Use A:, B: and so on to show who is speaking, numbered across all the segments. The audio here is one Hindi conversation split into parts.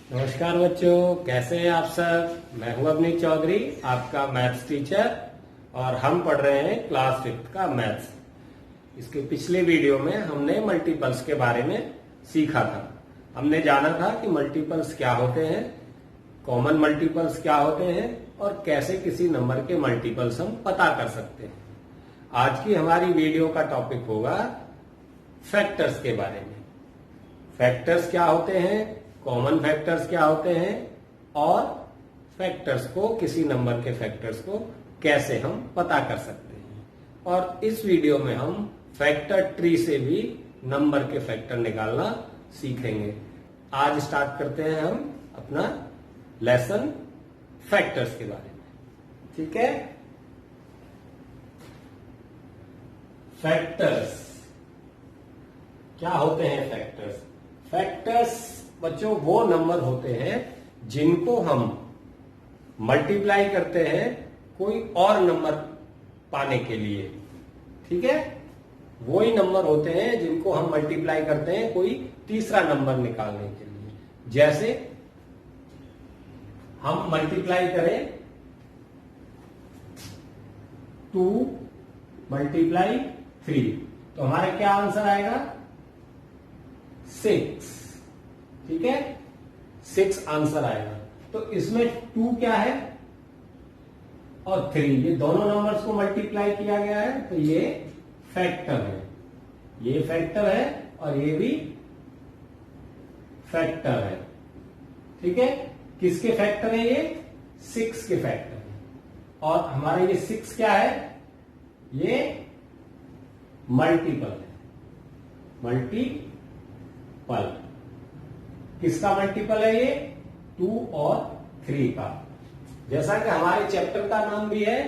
A: नमस्कार बच्चों, कैसे हैं आप सब। मैं हूं अवनीश चौधरी, आपका मैथ्स टीचर, और हम पढ़ रहे हैं क्लास 5 का मैथ्स। इसके पिछले वीडियो में हमने मल्टीपल्स के बारे में सीखा था। हमने जाना था कि मल्टीपल्स क्या होते हैं, कॉमन मल्टीपल्स क्या होते हैं और कैसे किसी नंबर के मल्टीपल्स हम पता कर सकते हैं। आज की हमारी वीडियो का टॉपिक होगा फैक्टर्स के बारे में। फैक्टर्स क्या होते हैं, कॉमन फैक्टर्स क्या होते हैं और फैक्टर्स को, किसी नंबर के फैक्टर्स को कैसे हम पता कर सकते हैं। और इस वीडियो में हम फैक्टर ट्री से भी नंबर के फैक्टर निकालना सीखेंगे। आज स्टार्ट करते हैं हम अपना लेसन फैक्टर्स के बारे में। ठीक है। फैक्टर्स क्या होते हैं। फैक्टर्स बच्चों वो नंबर होते हैं जिनको हम मल्टीप्लाई करते हैं कोई और नंबर पाने के लिए। ठीक है। वही नंबर होते हैं जिनको हम मल्टीप्लाई करते हैं कोई तीसरा नंबर निकालने के लिए। जैसे हम मल्टीप्लाई करें 2 मल्टीप्लाई 3 तो हमारा क्या आंसर आएगा 6। ठीक है, 6 आंसर आएगा। तो इसमें 2 क्या है और 3, ये दोनों नंबर्स को मल्टीप्लाई किया गया है तो ये फैक्टर है। ये फैक्टर है और ये भी फैक्टर है। ठीक है। किसके फैक्टर है ये 6 के फैक्टर है। और हमारा ये 6 क्या है, ये मल्टीपल है। मल्टीपल किसका मल्टीपल है, ये 2 और 3 का। जैसा कि हमारे चैप्टर का नाम भी है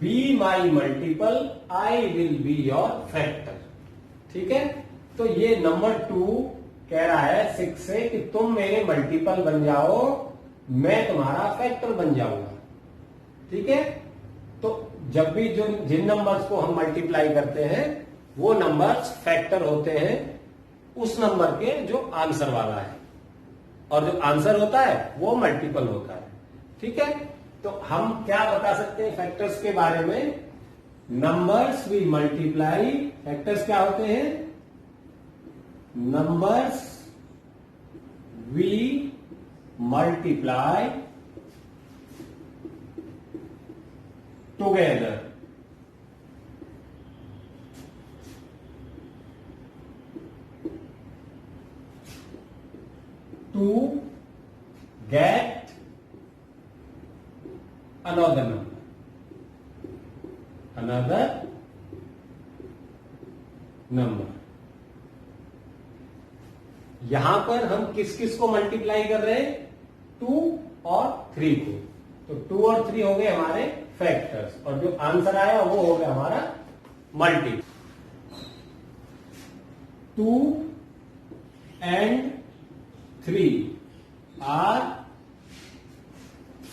A: be my multiple I will be your factor. ठीक है। तो ये नंबर 2 कह रहा है 6 से कि तुम मेरे मल्टीपल बन जाओ, मैं तुम्हारा फैक्टर बन जाऊंगा। ठीक है। तो जब भी जो जिन नंबर्स को हम मल्टीप्लाई करते हैं वो नंबर्स फैक्टर होते हैं उस नंबर के जो आंसर वाला है, और जो आंसर होता है वो मल्टीपल होता है। ठीक है। तो हम क्या बता सकते हैं फैक्टर्स के बारे में। नंबर्स वी मल्टीप्लाई, फैक्टर्स क्या होते हैं, numbers we multiply together. To get another number। यहां पर हम किस किस को मल्टीप्लाई कर रहे हैं, 2 और 3 को। तो 2 और 3 हो गए हमारे फैक्टर्स, और जो आंसर आया वो हो गया हमारा multiple. 2 and 3 are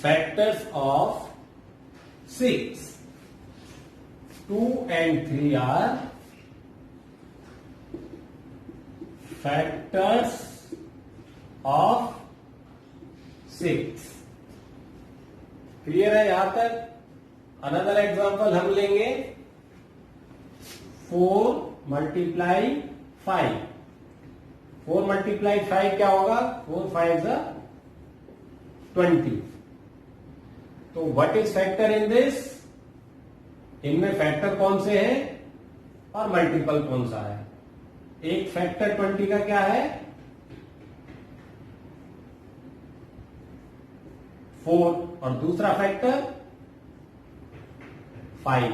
A: factors of 6. 2 and 3 are factors of 6। Clear है यहां तक। अनदर एग्जांपल हम लेंगे 4 मल्टीप्लाई 5। 4 मल्टीप्लाई 5 क्या होगा, 4 5 20। तो what is factor in this, इनमें फैक्टर कौन से हैं और मल्टीपल कौन सा है। एक फैक्टर 20 का क्या है 4, और दूसरा फैक्टर 5।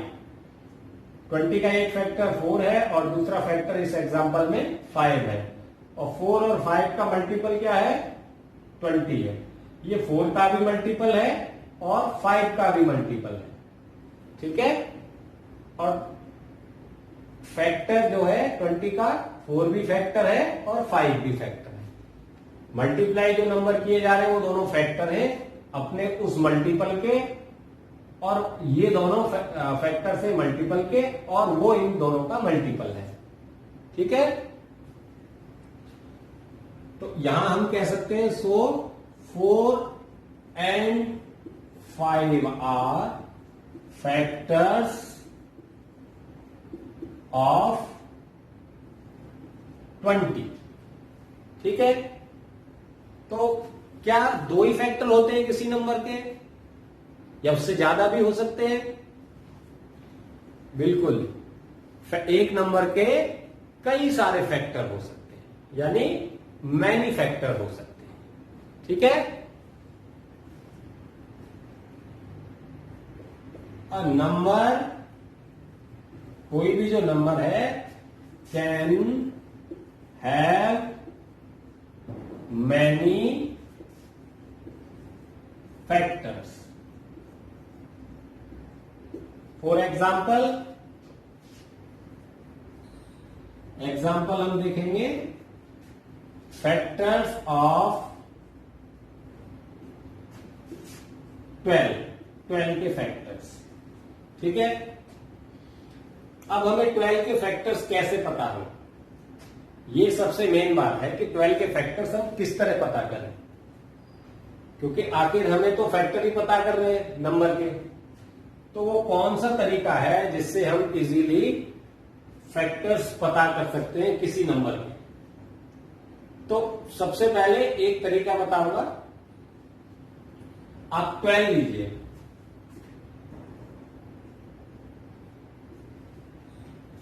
A: 20 का एक फैक्टर 4 है और दूसरा फैक्टर इस एग्जांपल में 5 है। और 4 और 5 का मल्टीपल क्या है 20 है। ये 4 का भी मल्टीपल है और 5 का भी मल्टीपल है। ठीक है। और फैक्टर जो है 20 का 4 भी फैक्टर है और 5 भी फैक्टर है। मल्टीप्लाई जो नंबर किए जा रहे हैं वो दोनों फैक्टर हैं अपने उस मल्टीपल के, और ये दोनों फैक्टर से मल्टीपल के, और वो इन दोनों का मल्टीपल है। ठीक है। तो यहां हम कह सकते हैं सो 4 and 5 आर फैक्टर्स ऑफ 20। ठीक है, तो क्या दो ही फैक्टर होते हैं किसी नंबर के या उससे ज्यादा भी हो सकते हैं? बिल्कुल, एक नंबर के कई सारे फैक्टर हो सकते हैं, यानी मैनी फैक्टर हो सकते हैं। ठीक है, अ नंबर, कोई भी जो नंबर है, can have many factors. For example हम देखेंगे फैक्टर्स ऑफ 12 के फैक्टर्स। ठीक है, अब हमें 12 के फैक्टर्स कैसे पता हो, ये सबसे मेन बात है कि 12 के फैक्टर्स हम किस तरह पता करें, क्योंकि आखिर हमें तो फैक्टर ही पता कर रहे हैं नंबर के। तो वो कौन सा तरीका है जिससे हम इजीली फैक्टर्स पता कर सकते हैं किसी नंबर के? तो सबसे पहले एक तरीका बताऊंगा, आप 12 लीजिए।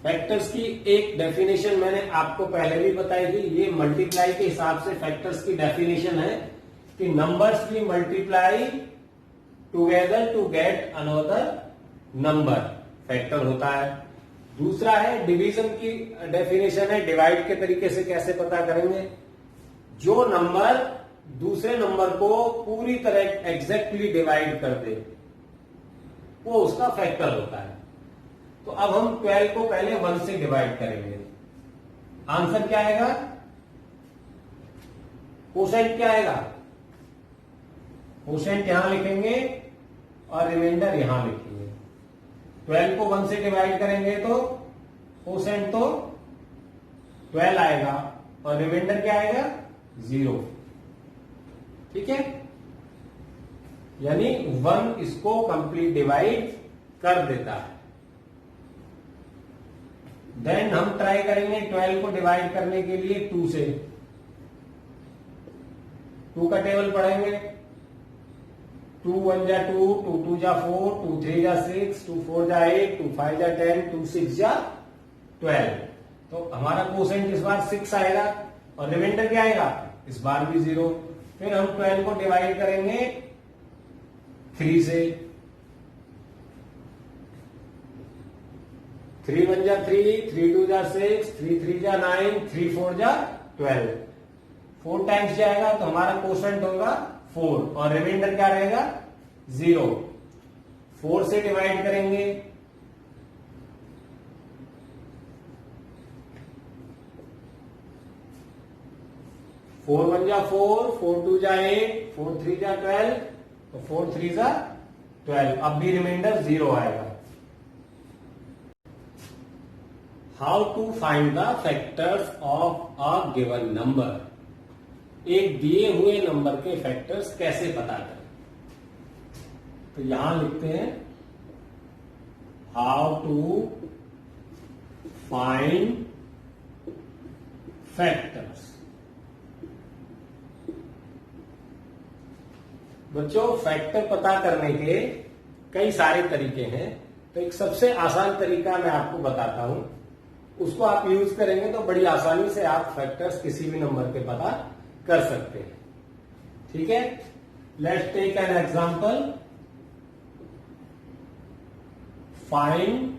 A: फैक्टर्स की एक डेफिनेशन मैंने आपको पहले भी बताई थी, ये मल्टीप्लाई के हिसाब से फैक्टर्स की डेफिनेशन है कि नंबर्स की multiply together to get another number factor होता है। दूसरा है डिवीजन की डेफिनेशन है, डिवाइड के तरीके से कैसे पता करेंगे, जो नंबर दूसरे नंबर को पूरी तरह एग्जैक्टली डिवाइड कर दे वो उसका फैक्टर होता है। तो अब हम 12 को पहले 1 से डिवाइड करेंगे, आंसर क्या आएगा, कोसेंट क्या आएगा, कोसेंट यहां लिखेंगे और रिमाइंडर यहां लिखेंगे। 12 को 1 से डिवाइड करेंगे तो कोसेंट तो 12 आएगा और रिमाइंडर क्या आएगा, 0। ठीक है, यानी 1 इसको कंप्लीट डिवाइड कर देता है। देन हम ट्राई करेंगे 12 को डिवाइड करने के लिए 2 से। 2 का टेबल पढ़ेंगे, 2 1 जा 2, 2 2 जा 4, 2 3 जा 6, 2 4 जा 8, 2 5 जा 10, 2 6 जा 12। तो हमारा कोसेंट इस बार 6 आएगा और रिमाइंडर क्या आएगा, इस बार भी 0। फिर हम 12 को डिवाइड करेंगे 3 से। 3 1 जा 3, 3 2 जा 6, 3 3 जा 9, 3 4 जा 12। 4 टाइम्स जाएगा तो हमारा कोसेंट होगा 4 और रिमाइंडर क्या रहेगा, 0। 4 से डिवाइड करेंगे, फोर 1 जा 4, 4 2 जा 8, 4 3 जा 12, तो 4 3 जा 12। अब भी रिमाइंडर 0 आएगा। How to find the factors of a given number, एक दिए हुए नंबर के फैक्टर्स कैसे पता करें? तो यहां लिखते हैं हाउ टू फाइंड फैक्टर्स। बच्चों, फैक्टर पता करने के कई सारे तरीके हैं, तो एक सबसे आसान तरीका मैं आपको बताता हूं, उसको आप यूज करेंगे तो बड़ी आसानी से आप फैक्टर्स किसी भी नंबर के पता कर सकते हैं। ठीक है, let's take an example, find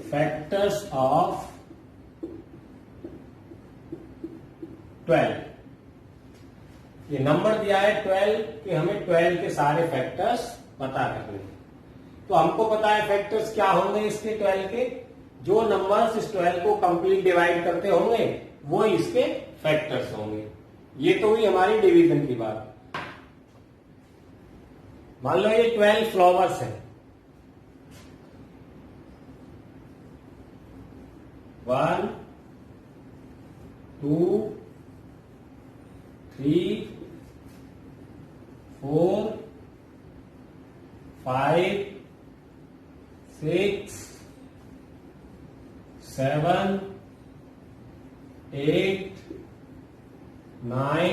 A: factors of 12। ये नंबर दिया है 12 कि हमें 12 के सारे फैक्टर्स पता करने हैं। तो हमको पता है फैक्टर्स क्या होंगे इसके 12 के, जो नंबर्स इस 12 को कंप्लीट डिवाइड करते होंगे वो इसके फैक्टर्स होंगे। ये तो हुई हमारी डिवीजन की बात। मान लो ये 12 फ्लावर्स है, 1 2 3 4 5 6 7 8 9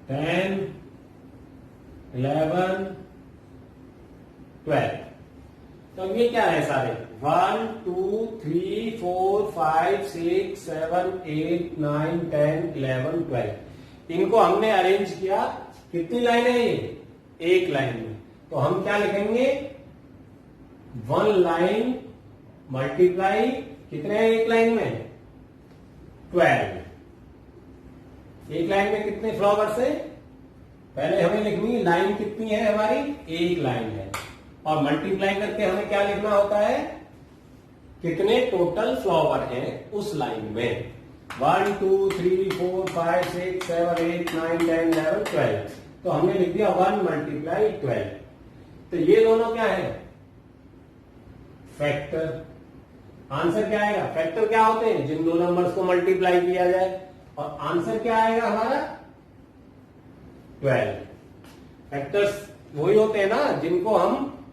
A: 10 11 12। तो ये क्या है सारे 1 2 3 4 5 6 7 8 9 10 11 12। इनको हमने अरेंज किया, कितनी लाइन है ये, एक लाइन में। तो हम क्या लिखेंगे, 1 लाइन मल्टीप्लाई कितने हैं एक लाइन में, 12। एक लाइन में कितने फ्लावर्स है, पहले हमें लिखनी लाइन कितनी है हमारी, एक लाइन है, और मल्टीप्लाई करके हमें क्या लिखना होता है, कितने टोटल फ्लावर हैं उस लाइन में। 1 2 3 4 5 6 7 8 9 10 11 12। तो हमने लिख दिया 1 मल्टीप्लाई 12। तो ये दोनों क्या है, फैक्टर। आंसर क्या आएगा, फैक्टर क्या होते हैं, जिन दो नंबर्स को मल्टीप्लाई किया जाए, और आंसर क्या आएगा हमारा 12। फैक्टर्स वही होते हैं ना, जिनको हम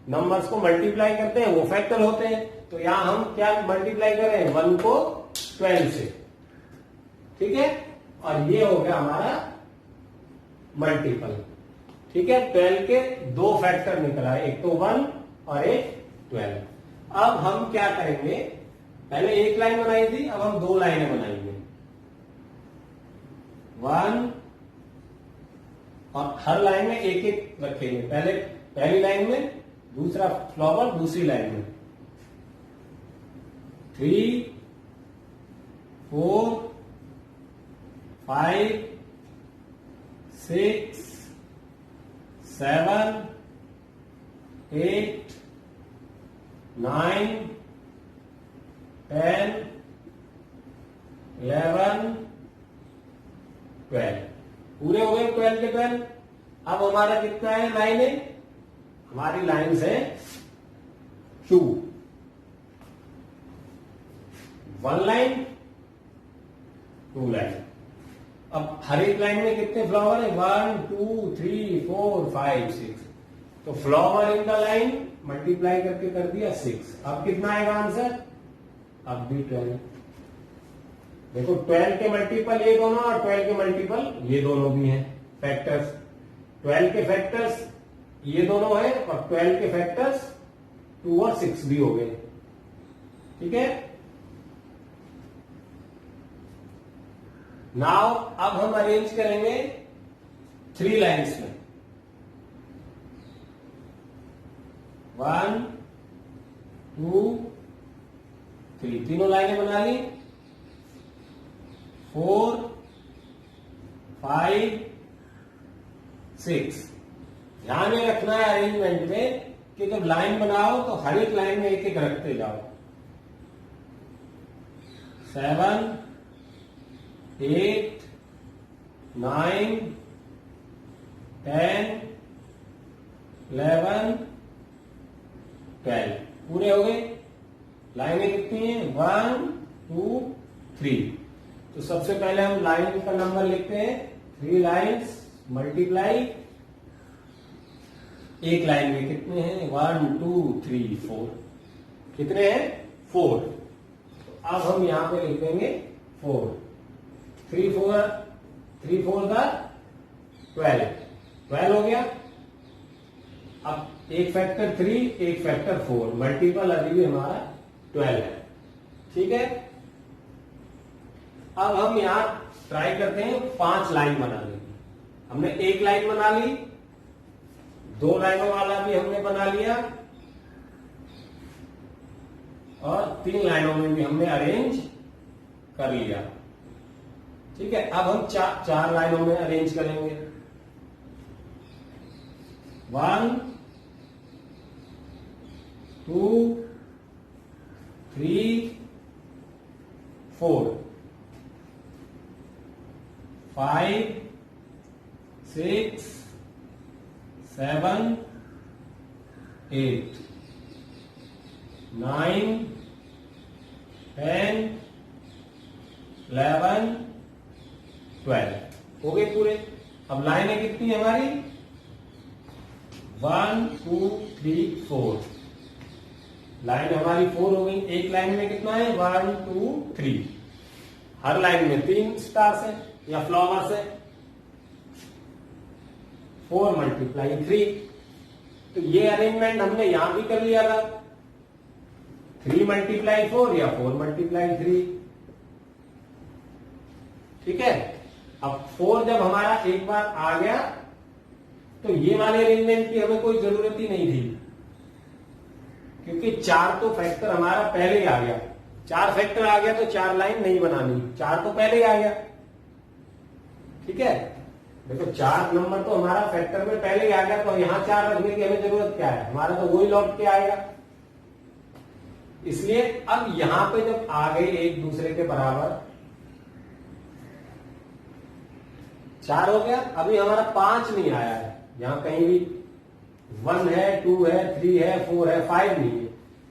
A: नंबर्स को मल्टीप्लाई करते हैं वो फैक्टर होते हैं। तो यहां हम क्या मल्टीप्लाई करें, 1 को 12 से, ठीक है, और ये हो गया हमारा मल्टीपल। ठीक है, 12 के दो फैक्टर निकला, एक तो 1 और एक 12। अब हम क्या करेंगे, पहले एक लाइन बनाई थी, अब हम दो लाइनें बनाएंगे, 1 और हर लाइन में एक एक रखेंगे, पहले पहली लाइन में, दूसरा फ्लावर दूसरी लाइन में, 3 4 5 6 7 8 9 10 11 12। पूरे हो गए 12 के 12। अब हमारा कितना है लाइन है, हमारी लाइन है 2। 1 लाइन 2 लाइन। अब हर एक लाइन में कितने फ्लावर है, 1 2 3 4 5 6। तो flower in the line multiply करके कर दिया 6। अब कितना आएगा आंसर, अब भी 12। देखो 12 के मल्टीपल ये दोनों और 12 के मल्टीपल ये दोनों भी हैं फैक्टर्स। 12 के फैक्टर्स ये दोनों हैं और 12 के फैक्टर्स 2 और 6 भी हो गए। ठीक है, नाउ अब हम अरेंज करेंगे 3 लाइन्स में, 1 2 3, तीनों लाइनें बना ली, 4 5 6। ध्यान में रखना है अरेंजमेंट में कि जब लाइन बनाओ तो हर एक लाइन में एक एक रखते जाओ। 7 8 9 10 11 12। पूरे हो गए। लाइनें कितनी हैं, 1 2 3। तो सबसे पहले हम लाइन का नंबर लिखते हैं, 3 लाइन्स मल्टीप्लाई, एक लाइन में कितने हैं, 1 2 3 4। कितने हैं, 4। तो अब हम यहां पे लिख देंगे 4। 3 4 3 4 का 12 हो गया। अब एक फैक्टर 3 एक फैक्टर 4, मल्टीपल अभी भी हमारा 12 है। ठीक है, अब हम यहां ट्राई करते हैं 5 लाइन बनाने की। हमने एक लाइन बना ली, 2 लाइनों वाला भी हमने बना लिया, और 3 लाइनों में भी हमने अरेंज कर लिया। ठीक है, अब हम 4 लाइनों में अरेंज करेंगे, 1 2 3 4 5 6 7 8 9 10 11, 12 हो गए पूरे। अब लाइनें कितनी है हमारी? 1, 2, 3, 4 लाइन हमारी 4 हो गई। एक लाइन में कितना है? 1, 2, 3। हर लाइन में 3 स्टार्स है या फ्लावर्स है। 4 × 3। तो ये अरेंजमेंट हमने यहां भी कर लिया था। 3 × 4 या 4 × 3। ठीक है। अब 4 जब हमारा एक बार आ गया तो ये वाले अरेंजमेंट की हमें कोई जरूरत ही नहीं थी, क्योंकि 4 तो फैक्टर हमारा पहले ही आ गया। 4 फैक्टर आ गया तो 4 लाइन नहीं बनानी, 4 तो पहले ही आ गया। ठीक है। देखो 4 नंबर तो हमारा फैक्टर में पहले ही आ गया, तो यहां 4 रखने की हमें जरूरत क्या है? हमारा तो वही लौट के आएगा। इसलिए अब यहां पे जब आ गए एक दूसरे के बराबर 4 हो गया। अभी हमारा 5 नहीं आया है, यहां कहीं भी 1 है, 2 है, 3 है, 4 है, 5 नहीं है।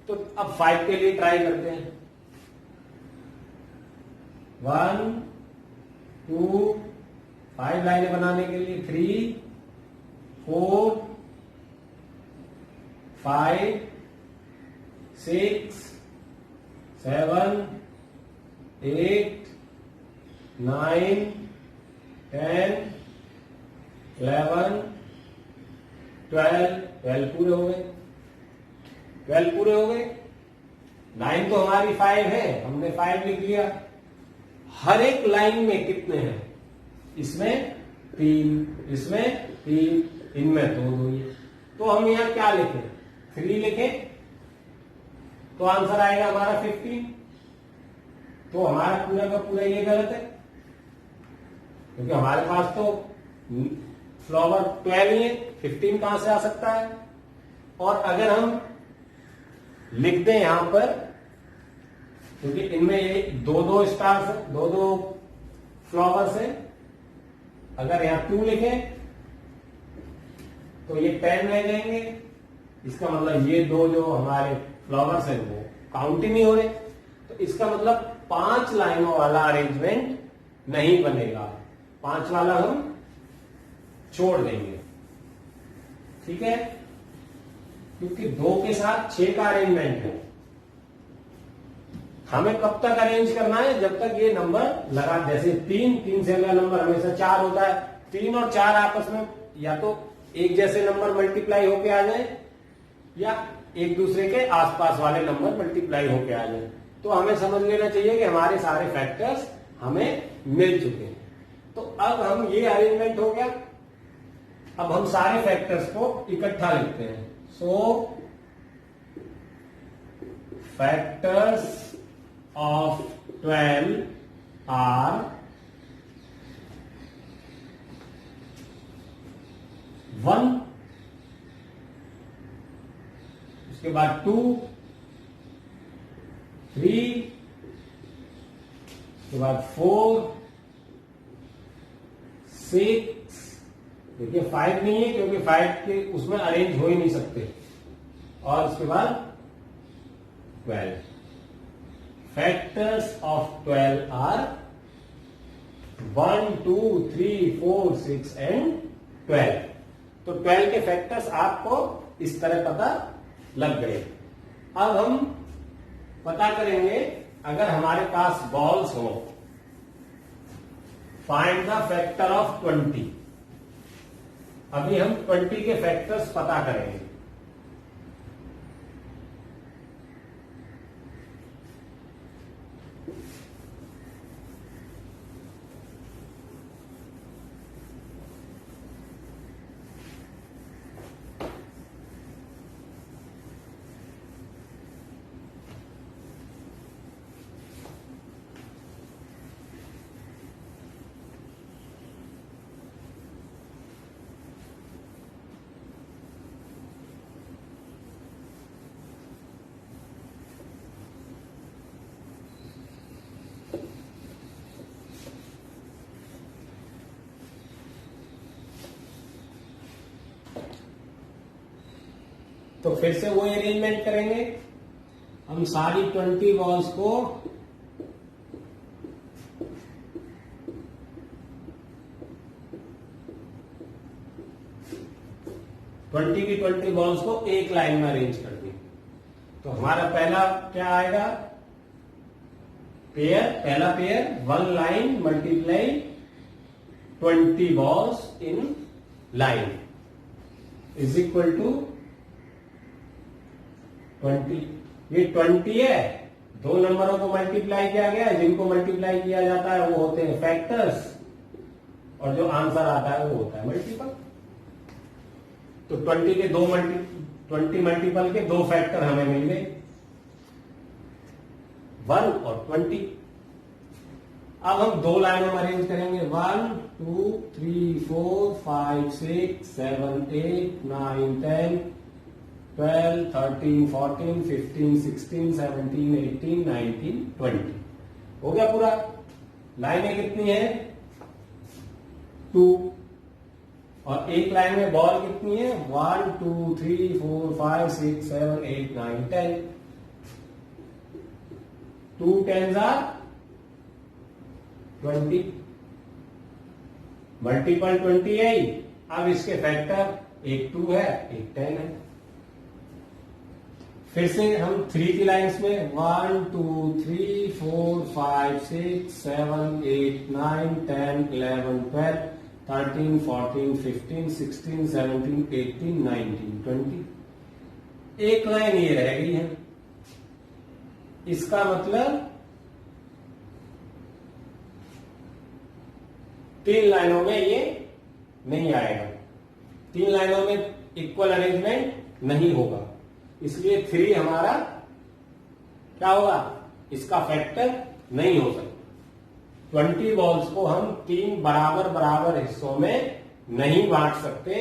A: तो अब 5 के लिए ट्राई करते हैं। 1, 2, 5 लाइनें बनाने के लिए 3, 4, 5, 6, 7, 8, 9, 10, 11, 12 पूरे हो गए। 12 पूरे हो गए। 9 तो हमारी 5 है, हमने 5 लिख लिया। हर एक लाइन में कितने हैं? इसमें 3, इसमें 3, इनमें 2 ही है। तो हम यहां क्या लिखें? 3 लिखें तो आंसर आएगा हमारा 15। तो हमारा पूरा का पूरा ये गलत है, क्योंकि हमारे पास तो फ्लावर 12 ही है, 15 कहां से आ सकता है? और अगर हम लिख दें यहां पर, क्योंकि इनमें ये 2-2 स्टार्स है, 2-2 फ्लावर्स है, अगर यहां 2 लिखें तो ये 10 रह जाएंगे। इसका मतलब ये 2 जो हमारे फ्लावर्स हैं वो काउंट ही नहीं हो रहे। तो इसका मतलब 5 लाइनों वाला अरेंजमेंट नहीं बनेगा, 5 वाला हम छोड़ देंगे। ठीक है। क्योंकि 2 के साथ 6 का अरेंजमेंट है। हमें कब तक अरेंज करना है? जब तक ये नंबर लगा, जैसे 3 से अगला नंबर हमेशा 4 होता है। 3 और 4 आपस में या तो एक जैसे नंबर मल्टीप्लाई होके आ जाए या एक दूसरे के आसपास वाले नंबर मल्टीप्लाई होके आ जाए। तो हमें समझ लेना चाहिए कि हमारे सारे फैक्टर्स हमें मिल चुके हैं। तो अब हम ये अरेंजमेंट हो गया। अब हम सारे फैक्टर्स को इकट्ठा लिखते हैं। सो फैक्टर्स of 12 are 1, उसके बाद 2, 3, उसके बाद 4, 6, देखिए 5 नहीं है क्योंकि 5 के उसमें अरेंज हो ही नहीं सकते, और उसके बाद 12। Factors of 12 are 1, 2, 3, 4, 6 and 12। तो 12 के फैक्टर्स आपको इस तरह पता लग गए। अब हम पता करेंगे, अगर हमारे पास बॉल्स हो, फाइंड द फैक्टर ऑफ 20। अभी हम 20 के फैक्टर्स पता करेंगे। तो फिर से वो अरेंजमेंट करेंगे। हम सारी 20 बॉल्स को 20 की 20 बॉल्स को एक लाइन में अरेंज कर दी। तो हमारा पहला क्या आएगा, पेयर, पहला pair 1 line multiply 20 balls in line is equal to 20। ये 20 है, दो नंबरों को मल्टीप्लाई किया गया है, जिनको मल्टीप्लाई किया जाता है वो होते हैं फैक्टर्स, और जो आंसर आता है वो होता है मल्टीपल। तो 20 मल्टीपल के दो फैक्टर हमें मिल गए, 1 और 20। अब हम दो लाइनों में अरेंज करेंगे, 1 2 3 4 5 6 7 8 9 10 12 13 14 15 16 17 18 19 20। हो गया पूरा। लाइनें कितनी है, 2, और एक लाइन में बॉल कितनी है, 1 2 3 4 5 6 7 8 9 10। 2 10s are 20, मल्टीपल 20 है। अब इसके फैक्टर, एक 2 है, एक 10 है। फिर से हम 3 की लाइंस में 1 2 3 4 5 6 7 8 9 10 11 12 13 14 15 16 17 18 19 20। एक लाइन ये रह गई है, इसका मतलब 3 लाइनों में ये नहीं आएगा, 3 लाइनों में इक्वल अरेंजमेंट नहीं होगा, इसलिए 3 हमारा क्या होगा, इसका फैक्टर नहीं हो सकता। 20 बॉल्स को हम 3 बराबर बराबर हिस्सों में नहीं बांट सकते,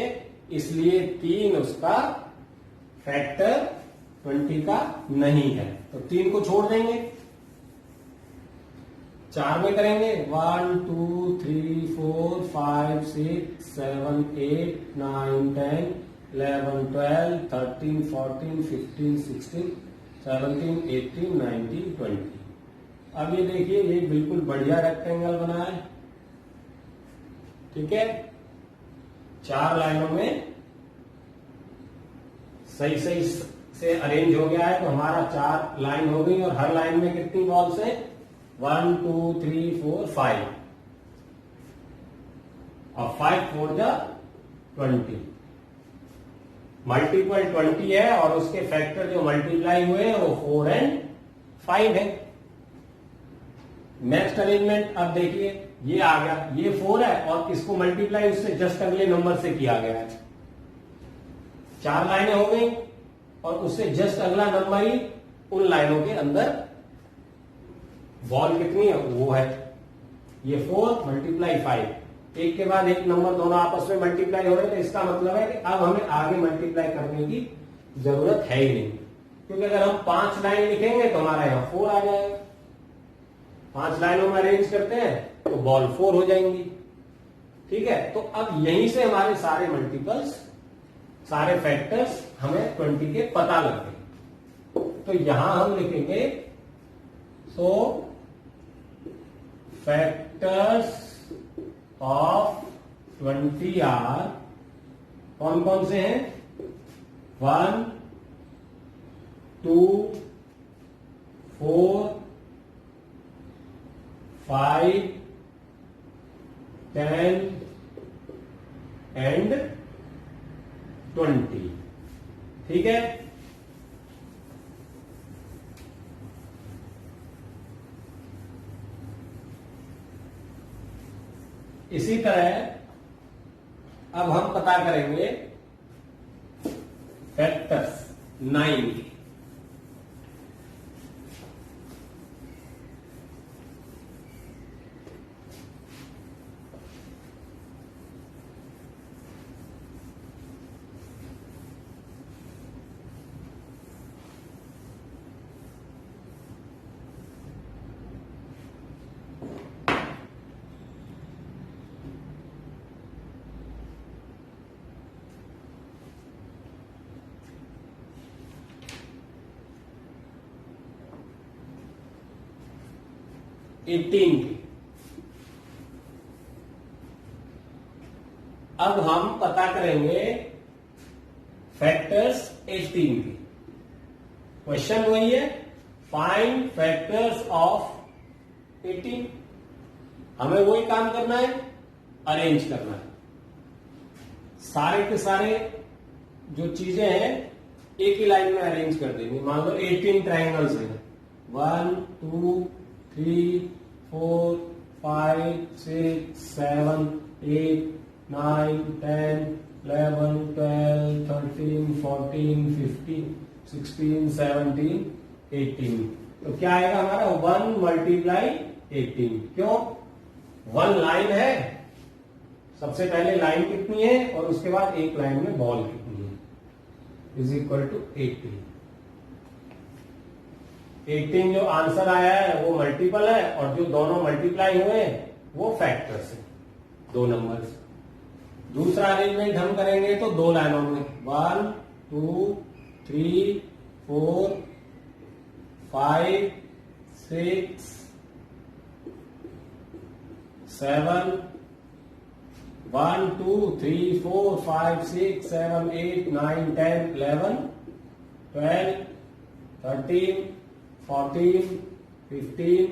A: इसलिए 3 उसका फैक्टर 20 का नहीं है। तो 3 को छोड़ देंगे, 4 में करेंगे, 1 2 3 4 5 6 7 8 9 10 11 12 13 14 15 16 17 18 19 20। अब ये देखिए, ये बिल्कुल बढ़िया रेक्टेंगल बना है, ठीक है। 4 लाइनों में सही सही से अरेंज हो गया है, तो हमारा 4 लाइन हो गई, और हर लाइन में कितनी बॉल्स है, 1 2 3 4 5, और 5 4 जा 20। मल्टीपल 20 है, और उसके फैक्टर जो मल्टीप्लाई हुए हैं वो 4 एंड 5 है। नेक्स्ट अरेंजमेंट अब देखिए, ये आ गया, ये 4 है, और इसको मल्टीप्लाई उससे जस्ट अगले नंबर से किया गया है। 4 लाइनें हो गई, और उससे जस्ट अगला नंबर ही उन लाइनों के अंदर बॉल कितनी है वो है, ये 4 मल्टीप्लाई 5, एक के बाद एक नंबर दोनों आपस में मल्टीप्लाई हो रहे हैं। तो इसका मतलब है कि अब हमें आगे मल्टीप्लाई करने की जरूरत है ही नहीं, क्योंकि अगर हम 5 लाइन लिखेंगे तो हमारा यहाँ 4 आ जाएगा। 5 लाइनों में अरेंज करते हैं तो बॉल 4 हो जाएंगी, ठीक है। तो अब यहीं से हमारे सारे मल्टीपल्स, सारे फैक्टर्स हमें 20 के पता लग गए। तो यहां हम लिखेंगे, सो फैक्टर्स ऑफ 20 आर, कौन कौन से हैं, 1 2 4 5 10 एंड 20, ठीक है। इसी तरह अब हम पता करेंगे फैक्टर्स 9 के। एटीन की। अब हम पता करेंगे फैक्टर्स 18 के। क्वेश्चन वही है, फाइंड फैक्टर्स ऑफ 18। हमें वही काम करना है, अरेंज करना है। सारे के सारे जो चीजें हैं एक ही लाइन में अरेंज कर देंगे। मान लो 18 ट्राइंगल्स हैं, 1 2 3 4 5 6 7 8 9 10 11 12 13 14 15 16 17 18। तो क्या आएगा हमारा 1 मल्टीप्लाई 18। क्यों? 1 लाइन है, सबसे पहले लाइन कितनी है और उसके बाद एक लाइन में बॉल कितनी है, इज इक्वल टू 18। 18 जो आंसर आया है वो मल्टीपल है और जो दोनों मल्टीप्लाई हुए हैं वो फैक्टर्स है, दो नंबर्स। दूसरा अरेंजमेंट हम करेंगे तो दो लाइनों में, 1 2 3 4 5 6 7 1 2 3 4 5 6 7 8 9 10 11 12 13 14 15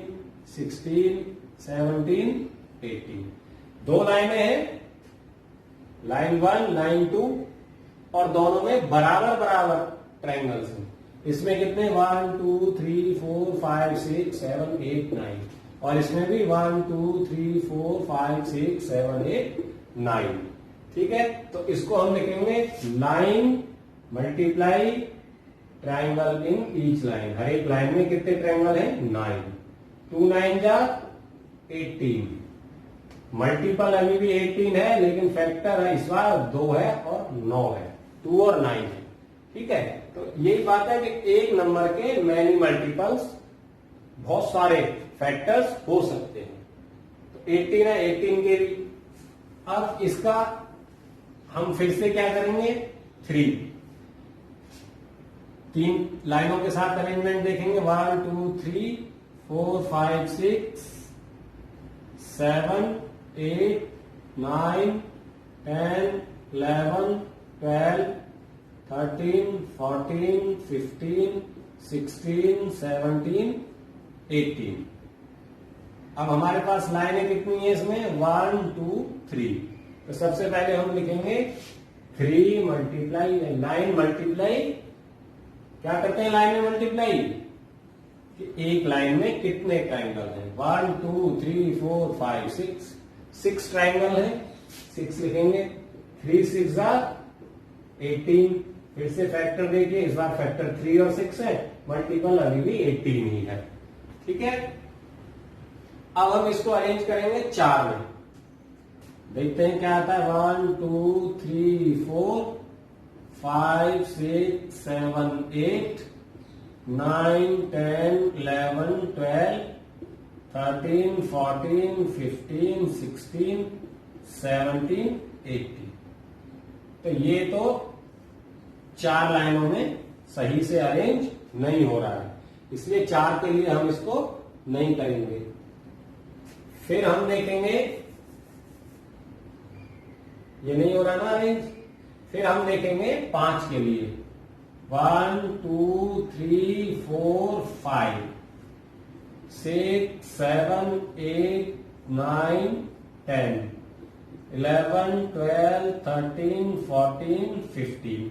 A: 16 17 18। दो लाइनें हैं, लाइन 1 लाइन 2, और दोनों में बराबर बराबर ट्रायंगल्स हैं। इसमें कितने 1 2 3 4 5 6 7 8 9, और इसमें भी 1 2 3 4 5 6 7 8 9। ठीक है, तो इसको हम लिखेंगे line multiply triangle in each line. हर एक लाइन में कितने ट्रायंगल हैं? 9। 2 9 जा 18। मल्टीपल अभी भी 18 है, लेकिन फैक्टर है इस बार 2 है और 9 है, 2 और 9 है। ठीक है, तो यही बात है कि एक नंबर के मैनी मल्टीपल्स, बहुत सारे फैक्टर्स हो सकते हैं। तो 18 है, 18 के भी। अब इसका हम फिर से क्या करेंगे, 3 लाइनों के साथ अरेंजमेंट देखेंगे। 1 2 3 4 5 6 7 8 9 10 11 12 13 14 15 16 17 18। अब हमारे पास लाइनें कितनी है इसमें? 1 2 3। तो सबसे पहले हम लिखेंगे 3 मल्टीप्लाई लाइन मल्टीप्लाई। क्या करते हैं लाइन में मल्टीप्लाई? कि एक लाइन में कितने ट्राइंगल हैं? 1 2 3 4 5 6 ट्राइंगल है, 6 लिखेंगे। 3 6 18। फिर से फैक्टर देखिए, इस बार फैक्टर 3 और 6 है, मल्टीपल अभी भी 18 ही है। ठीक है, अब हम इसको अरेंज करेंगे 4 में। देखते हैं क्या आता है। 1 2 3 4 5 6 7 8 9 10 11 12 13 14 15 16 17 18। तो ये तो 4 लाइनों में सही से अरेंज नहीं हो रहा है, इसलिए 4 के लिए हम इसको नहीं करेंगे। फिर हम देखेंगे, ये नहीं हो रहा ना अरेंज। फिर हम देखेंगे 5 के लिए। 1 2 3 4 5 6 7 8 9 10 11 12 13 14 15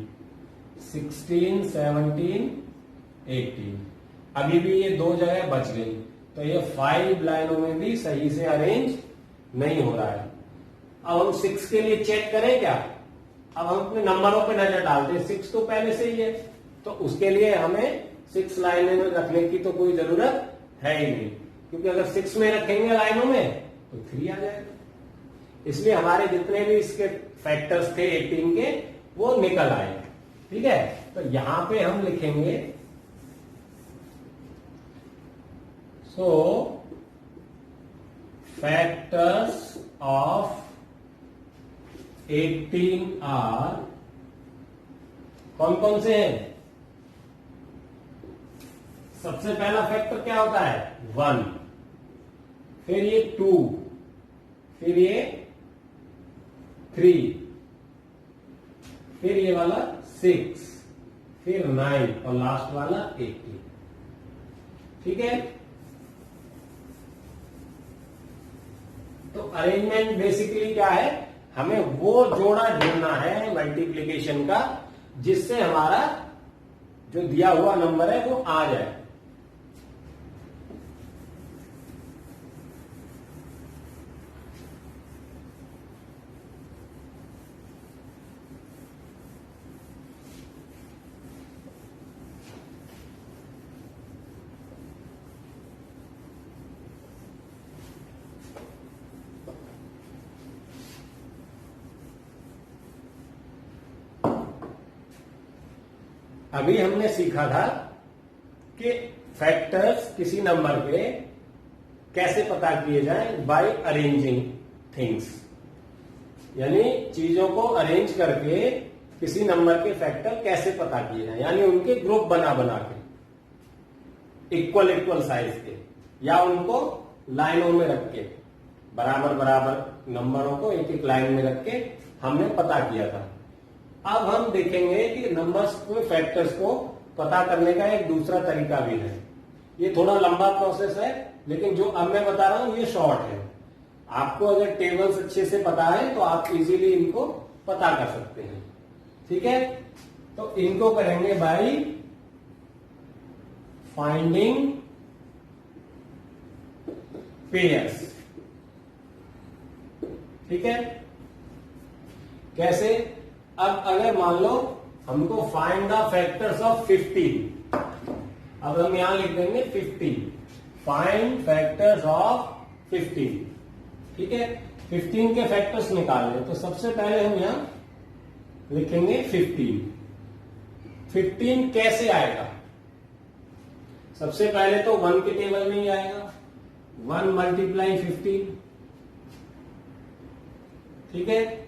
A: 16 17 18। अभी भी ये 2 जगह बच गई, तो ये 5 लाइनों में भी सही से अरेंज नहीं हो रहा है। अब हम 6 के लिए चेक करें क्या? अब हम अपने नंबरों पे नजर डालते हैं। 6 तो पहले से ही है, तो उसके लिए हमें 6 लाइनों में रखने की तो कोई जरूरत है ही नहीं, क्योंकि अगर 6 में रखेंगे लाइनों में तो 3 आ जाएगा। इसलिए हमारे जितने भी इसके फैक्टर्स थे 18 के, वो निकल आए। ठीक है, तो यहां पे हम लिखेंगे, सो फैक्टर्स ऑफ 18 आर, कौन कौन से हैं? सबसे पहला फैक्टर क्या होता है? 1, फिर ये 2, फिर ये 3, फिर ये वाला 6, फिर 9 और लास्ट वाला 18। ठीक है, तो अरेंजमेंट बेसिकली क्या है, हमें वो जोड़ा ढूंढना है मल्टीप्लीकेशन का जिससे हमारा जो दिया हुआ नंबर है वो आ जाए। अभी हमने सीखा था कि फैक्टर्स किसी नंबर के कैसे पता किए जाएं, बाय अरेंजिंग थिंग्स, यानी चीजों को अरेंज करके किसी नंबर के फैक्टर कैसे पता किए जाएं, यानी उनके ग्रुप बना बना के इक्वल इक्वल साइज के, या उनको लाइनों में रख के बराबर बराबर नंबरों को एक एक लाइन में रख के हमने पता किया था। अब हम देखेंगे कि नंबर्स को, फैक्टर्स को पता करने का एक दूसरा तरीका भी है। ये थोड़ा लंबा प्रोसेस है, लेकिन जो अब मैं बता रहा हूं ये शॉर्ट है। आपको अगर टेबल्स अच्छे से पता है तो आप इजीली इनको पता कर सकते हैं। ठीक है, तो इनको करेंगे बाय फाइंडिंग पेयर्स। ठीक है, कैसे? अब अगर मान लो हमको फाइंड द फैक्टर्स ऑफ 15, अब हम यहां लिख देंगे 15, फाइंड फैक्टर्स ऑफ 15। ठीक है, 15 के फैक्टर्स निकालने, तो सबसे पहले हम यहां लिखेंगे 15। 15 कैसे आएगा? सबसे पहले तो 1 के टेबल में ही आएगा, 1 मल्टीप्लाई 15। ठीक है,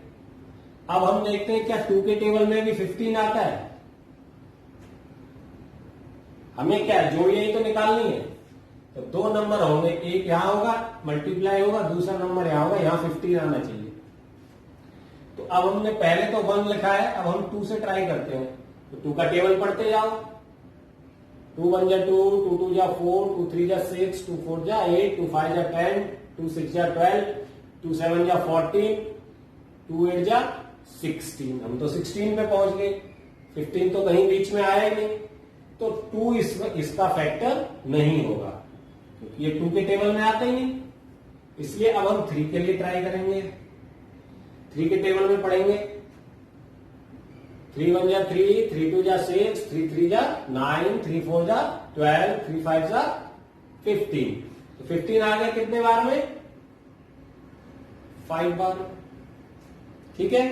A: अब हम देखते हैं क्या 2 के टेबल में भी 15 आता है। हमें क्या जोड़ियां ही तो निकालनी है, तो 2 नंबर होंगे, एक यहां होगा मल्टीप्लाई होगा, दूसरा नंबर यहां होगा, यहां 15 आना चाहिए। तो अब हमने पहले तो 1 लिखा है, अब हम 2 से ट्राई करते हैं। तो 2 का टेबल पढ़ते जाओ, 2 1 जा 2, 2 2 जा 4, 2 3 जा 6, 2 4 जा 8, 2 5 जा 10, 2 6 जा 12, 2 7 जा 14, 2 8 जा 16। हम तो 16 पे पहुंच गए, 15 तो कहीं बीच में आया ही नहीं, तो 2 इसका फैक्टर नहीं होगा क्योंकि ये 2 के टेबल में आता ही नहीं। इसलिए अब हम 3 के लिए ट्राई करेंगे। 3 के टेबल में पढ़ेंगे, 3 1 जा 3, 3 2 जा 6, 3 3 जा 9, 3 4 जा 12, 3 5 जा 15। तो 15 आ गया कितने बार में? 5 बार। ठीक है,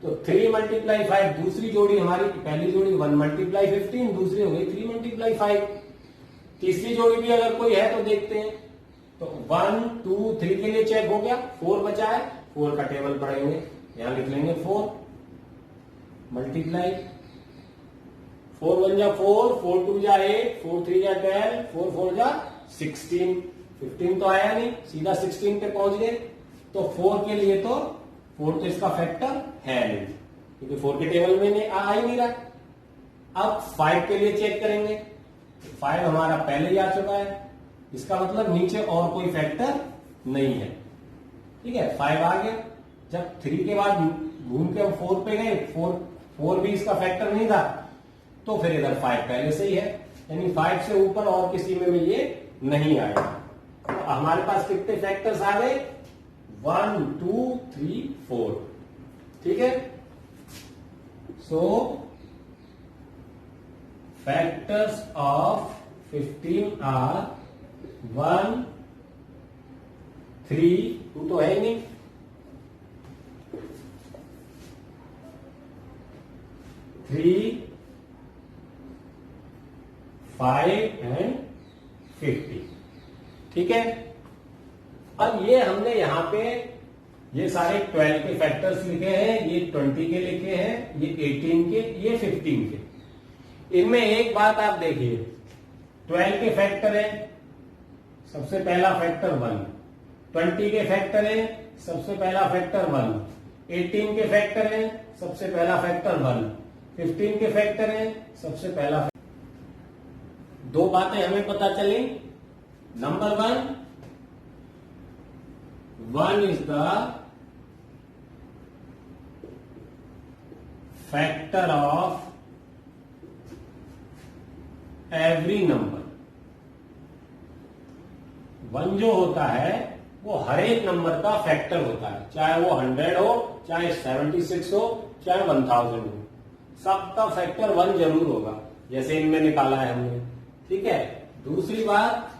A: तो 3 मल्टीप्लाई 5 दूसरी जोड़ी हमारी, पहली जोड़ी 1 मल्टीप्लाई 15, दूसरी हो गई 3 मल्टीप्लाई 5। तीसरी जोड़ी भी अगर कोई है तो देखते हैं। तो 1 2 3 के लिए चेक हो गया, 4 बचा है, 4 का टेबल पढ़ेंगे, यहां लिख लेंगे 4 मल्टीप्लाई 4 1 जा 4, 4 2 जा 8, 4 3 जा 12, 4 4 जा 16। 15 तो आया नहीं, सीधा 16 पे पहुंच गए। तो 4 के लिए तो 4 तो इसका फैक्टर है नहीं क्योंकि 4 के टेबल में नहीं आ ही नहीं रहा। अब 5 के लिए चेक करेंगे, 5 हमारा पहले ही आ चुका है, इसका मतलब नीचे और कोई फैक्टर नहीं है। ठीक है, 5 आ गया। जब 3 के बाद घूम के हम 4 पे गए, 4 भी इसका फैक्टर नहीं था, तो फिर इधर 5 पहले से ही है, यानी 5 से ऊपर और किसी में भी ये नहीं आएगा। तो हमारे पास कितने फैक्टर्स आ गए? 1 2 3 4। ठीक है, सो फैक्टर्स ऑफ 15 आर 1 3 2 तो है ही नहीं, 3 5 एंड 50। ठीक है, अब ये हमने यहां पे ये सारे 12 के फैक्टर्स लिखे हैं, ये 20 के लिखे हैं, ये 18 के, ये 15 के। इनमें एक बात आप देखिए, 12 के फैक्टर है, सबसे पहला फैक्टर 1, 20 के फैक्टर है, सबसे पहला फैक्टर 1, 18 के फैक्टर है, सबसे पहला फैक्टर 1, 15 के फैक्टर हैं। सबसे पहला दो बातें हमें पता चली। Number one is the factor of every number. One जो होता है वो हर एक नंबर का फैक्टर होता है, चाहे वो 100 हो, चाहे 76 हो, चाहे 1000 हो, सबका फैक्टर वन जरूर होगा, जैसे इनमें निकाला है हमने। ठीक है। दूसरी बात,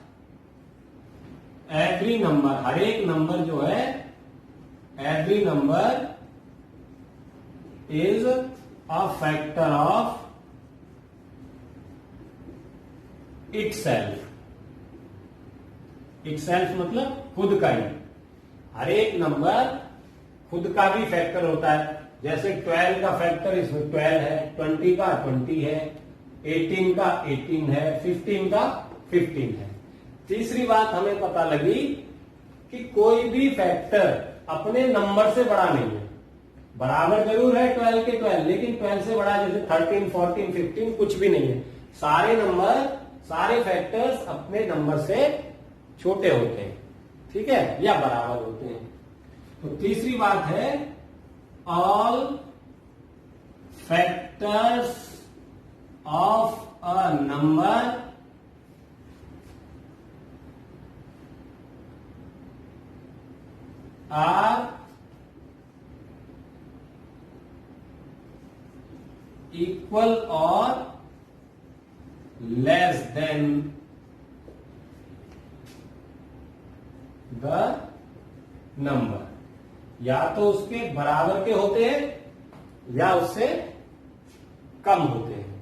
A: एवरी नंबर, हर एक नंबर जो है, every number is a factor of itself. Itself मतलब खुद का ही। हर एक नंबर खुद का भी फैक्टर होता है। जैसे 12 का फैक्टर इसमें 12 है, 20 का 20 है, 18 का 18 है, 15 का 15 है। तीसरी बात हमें पता लगी कि कोई भी फैक्टर अपने नंबर से बड़ा नहीं है। बराबर जरूर है 12 के 12, लेकिन 12 से बड़ा जैसे 13, 14, 15 कुछ भी नहीं है। सारे नंबर, सारे फैक्टर्स अपने नंबर से छोटे होते हैं, ठीक है, या बराबर होते हैं। तो तीसरी बात है, all factors of a number are equal और लेस देन द नंबर। या तो उसके बराबर के होते हैं या उससे कम होते हैं।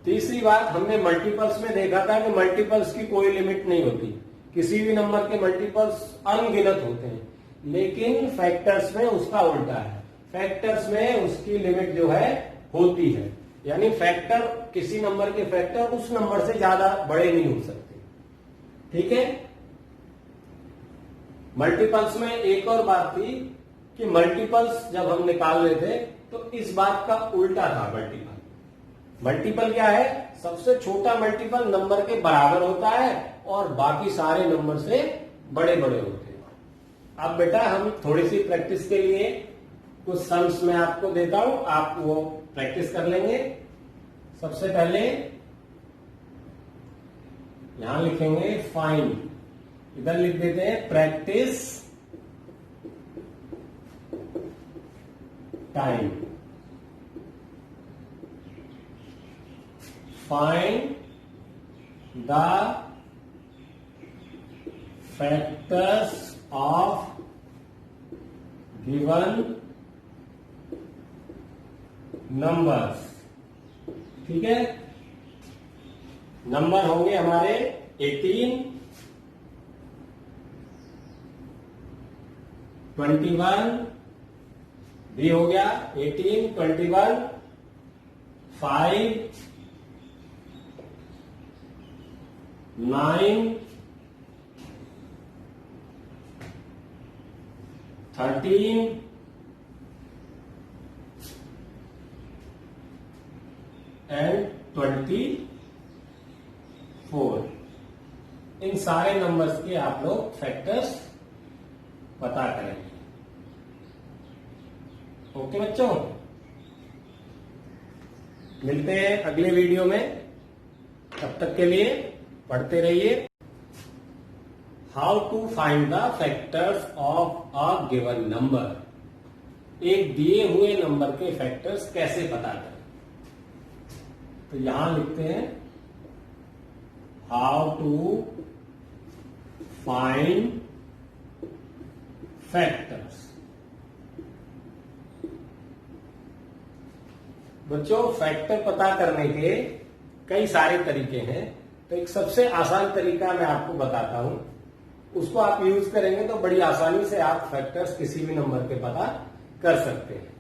A: तीसरी बात, हमने मल्टीपल्स में देखा था कि मल्टीपल्स की कोई लिमिट नहीं होती। किसी भी नंबर के मल्टीपल्स अनगिनत होते हैं, लेकिन फैक्टर्स में उसका उल्टा है। फैक्टर्स में उसकी लिमिट जो है होती है, यानी फैक्टर, किसी नंबर के फैक्टर उस नंबर से ज्यादा बड़े नहीं हो सकते। ठीक है। मल्टीपल्स में एक और बात थी कि मल्टीपल्स जब हम निकाल रहे थे तो इस बात का उल्टा था। मल्टीपल क्या है? सबसे छोटा मल्टीपल नंबर के बराबर होता है और बाकी सारे नंबर से बड़े बड़े होते हैं। अब बेटा हम थोड़ी सी प्रैक्टिस के लिए कुछ सम्स मैं आपको देता हूं, आप वो प्रैक्टिस कर लेंगे। सबसे पहले यहां लिखेंगे फाइंड, इधर लिख देते हैं practice time. Find the factors of given numbers. ठीक है। नंबर होंगे हमारे 18, 21, भी हो गया 18, 21, 5, 9, 13 एंड 24। इन सारे नंबर्स के आप लोग फैक्टर्स पता करेंगे। ओके बच्चों, मिलते हैं अगले वीडियो में। तब तक के लिए पढ़ते रहिए। How to find the factors of a given number. एक दिए हुए नंबर के फैक्टर्स कैसे पता करें। तो यहां लिखते हैं हाउ टू फाइंड फैक्टर्स। बच्चों, फैक्टर पता करने के कई सारे तरीके हैं, तो एक सबसे आसान तरीका मैं आपको बताता हूं, उसको आप यूज करेंगे तो बड़ी आसानी से आप फैक्टर्स किसी भी नंबर के पता कर सकते हैं।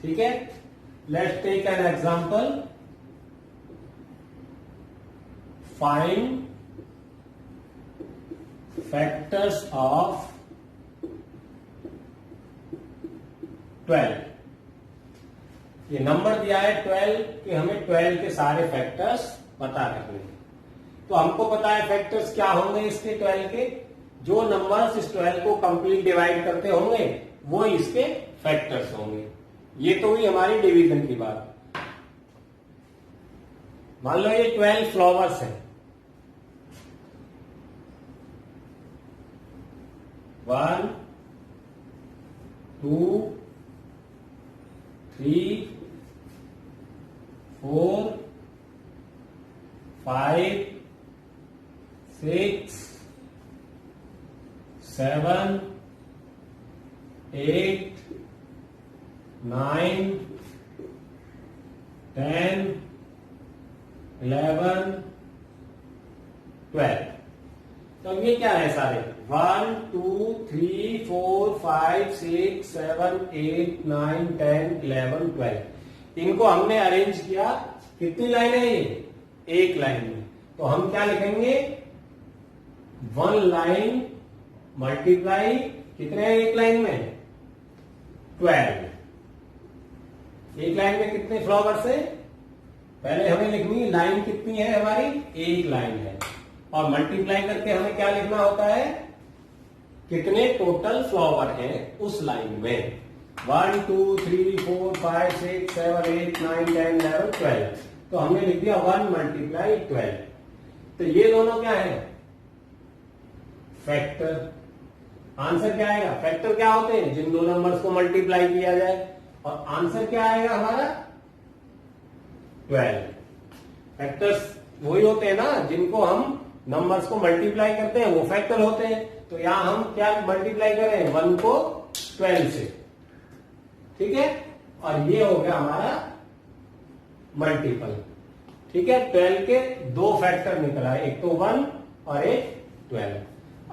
A: ठीक है। Let's take an example. Find factors of 12। ये नंबर दिया है 12 कि हमें 12 के सारे फैक्टर्स पता करने हैं। तो हमको पता है फैक्टर्स क्या होंगे इसके 12 के, जो नंबर्स इस 12 को कंप्लीट डिवाइड करते होंगे वो इसके फैक्टर्स होंगे। ये तो हुई हमारी डिवीजन की बात। मान लो ये 12 फ्लावर्स हैं, 1 2 3 4 5 6 7 8 9 10 11 12। तो ये क्या है सारे 1 2 3 4 5 6 7 8 9 10 11 12। इनको हमने अरेंज किया, कितनी लाइन है ये, एक लाइन में। तो हम क्या लिखेंगे, 1 लाइन मल्टीप्लाई कितने हैं एक लाइन में, 12। एक लाइन में कितने फ्लावर्स है, पहले हमें लिखनी लाइन कितनी है हमारी, एक लाइन है, और मल्टीप्लाई करके हमें क्या लिखना होता है, कितने टोटल फ्लावर हैं उस लाइन में। 1 2 3 4 5 6 7 8 9 10 11 12। तो हमने लिख दिया 1 मल्टीप्लाई 12। तो ये दोनों क्या है, फैक्टर। आंसर क्या आएगा, फैक्टर क्या होते हैं, जिन दो नंबर्स को मल्टीप्लाई किया जाए, और आंसर क्या आएगा हमारा 12। फैक्टर्स वही होते हैं ना जिनको हम नंबर्स को मल्टीप्लाई करते हैं, वो फैक्टर होते हैं। तो यहां हम क्या मल्टीप्लाई करें, 1 को 12 से, ठीक है। और ये हो गया हमारा मल्टीपल, ठीक है। 12 के दो फैक्टर निकला है, एक तो 1 और एक 12।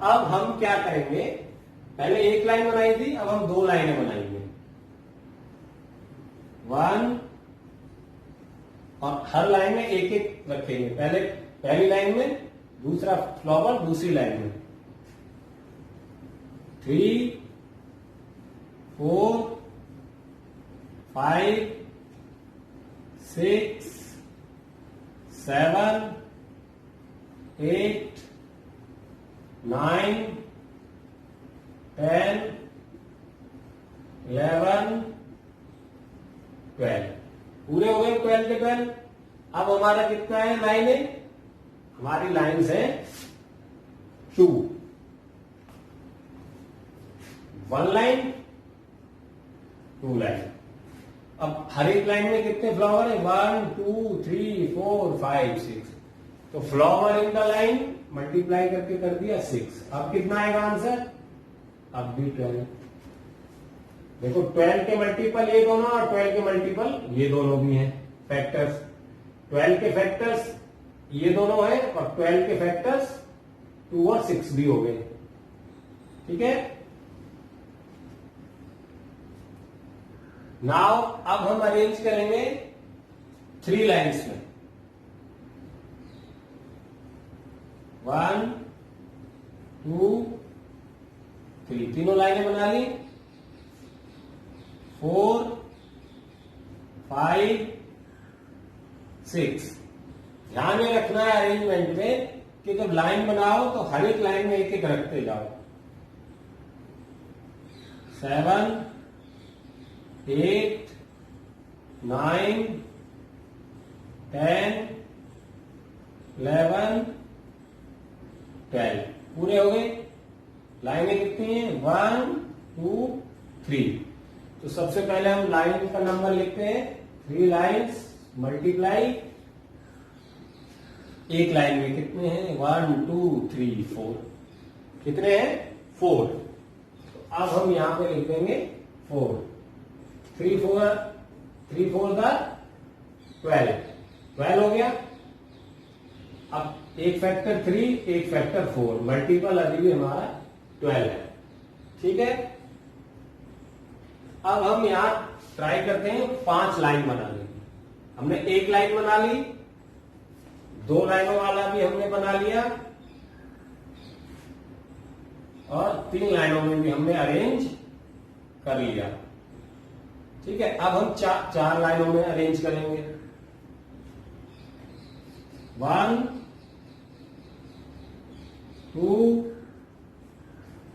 A: अब हम क्या करेंगे, पहले एक लाइन बनाई थी, अब हम दो लाइनें बनाएंगे, 1 और हर लाइन में एक एक रखेंगे। पहले पहली लाइन में दूसरा फ्लावर, दूसरी लाइन में 3 4 5 6 7 8 9 10 11 12। पूरे हो गए 12 के 12। अब हमारा कितना है लाइन है, हमारी लाइन्स है 2। 1 लाइन 2 लाइन। अब हर एक लाइन में कितने फ्लावर है, 1 2 3 4 5 6। तो flower in the line multiply करके कर दिया 6। अब कितना आएगा आंसर, अब भी 12। देखो 12 के मल्टीपल ये दोनों और 12 के मल्टीपल ये दोनों भी हैं फैक्टर्स। 12 के फैक्टर्स ये दोनों हैं और 12 के फैक्टर्स 2 और 6 भी हो गए, ठीक है। नाउ अब हम अरेंज करेंगे 3 लाइन्स में, 1 2 3, तीनों लाइनें बना ली। 4 5 6। ध्यान में रखना है अरेंजमेंट में कि जब लाइन बनाओ तो हर एक लाइन में एक एक रखते जाओ। 7 8 9 10 11 12। पूरे हो गए। लाइनें कितनी हैं, 1 2 3। तो सबसे पहले हम लाइन का नंबर लिखते हैं, 3 लाइन्स मल्टीप्लाई एक लाइन में कितने हैं, 1 2 3 4। कितने हैं, 4। तो अब हम यहां पे लिख देंगे 4। 3 4 3 4 का 12 12 हो गया। अब एक फैक्टर 3 एक फैक्टर 4, मल्टीपल अभी भी हमारा 12 है, ठीक है। अब हम यहां ट्राई करते हैं 5 लाइन बनाने की। हमने एक लाइन बना ली, 2 लाइनों वाला भी हमने बना लिया, और 3 लाइनों में भी हमने अरेंज कर लिया। ठीक है, अब हम चार लाइनों में अरेंज करेंगे। 1 2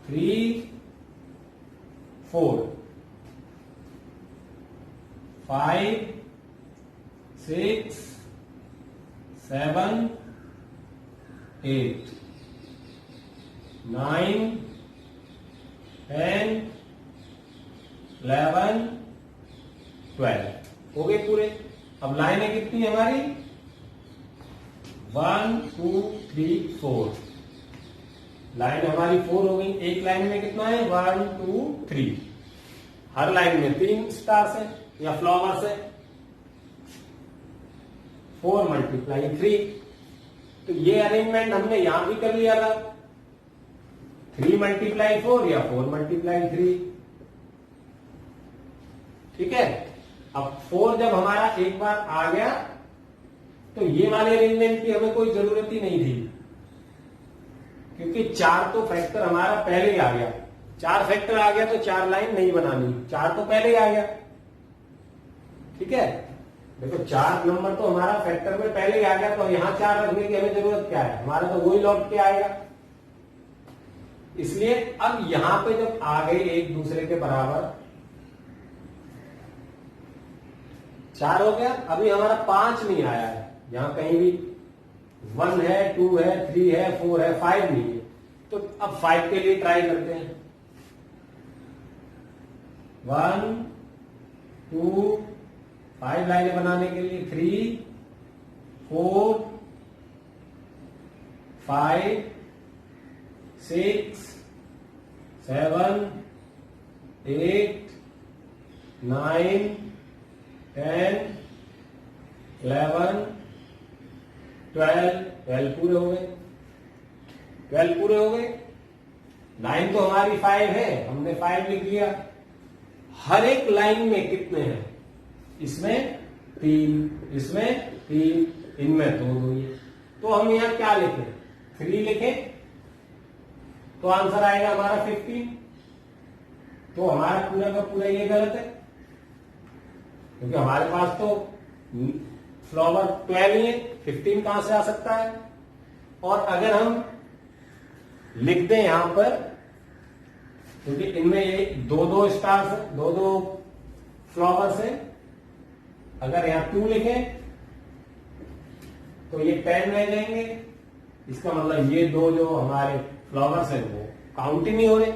A: 3 4 5 6 7 8 9 10 11 12 हो गए पूरे। अब लाइनें कितनी है हमारी? 1 2 3 4 लाइन हमारी 4 हो गई। एक लाइन में कितना है? 1 2 3। हर लाइन में 3 स्टार्स है या फ्लावर्स है। 4 मल्टीप्लाई 3। तो ये अरेंजमेंट हमने यहां भी कर लिया था। 3 मल्टीप्लाई 4 या 4 मल्टीप्लाई 3। ठीक है, अब 4 जब हमारा एक बार आ गया तो ये वाले अरेंजमेंट की हमें कोई जरूरत ही नहीं थी, क्योंकि 4 तो फैक्टर हमारा पहले ही आ गया। 4 फैक्टर आ गया तो 4 लाइन नहीं बनानी, 4 तो पहले ही आ गया। ठीक है, देखो 4 नंबर तो हमारा फैक्टर में पहले ही आ गया, तो यहां 4 रखने की हमें जरूरत क्या है? हमारा तो वही लौट के आएगा। इसलिए अब यहां पे जब आ गए एक दूसरे के बराबर 4 हो गया, अभी हमारा 5 नहीं आया है। यहां कहीं भी 1 है, 2 है, 3 है, 4 है, 5 नहीं है। तो अब 5 के लिए ट्राई करते हैं। 1 2 5 लाइनें बनाने के लिए 3 4 5 6 7 8 9 10 11 12 पूरे हो गए। 12 पूरे हो गए। लाइन तो हमारी 5 है, हमने 5 लिख लिया। हर एक लाइन में कितने हैं? इसमें 3, इसमें 3, इनमें 2 है। तो हम यहां क्या लिखें? 3 लिखें तो आंसर आएगा हमारा 15। तो हमारा पूरा का पूरा ये गलत है, क्योंकि हमारे पास तो फ्लावर 12 ही है, 15 कहां से आ सकता है? और अगर हम लिख दें यहां पर, क्योंकि इनमें ये 2-2 स्टार्स है, 2-2 फ्लावर्स है, अगर यहां 2 लिखें तो ये 10 रह जाएंगे। इसका मतलब ये 2 जो हमारे फ्लावर्स है वो काउंट ही नहीं हो रहे।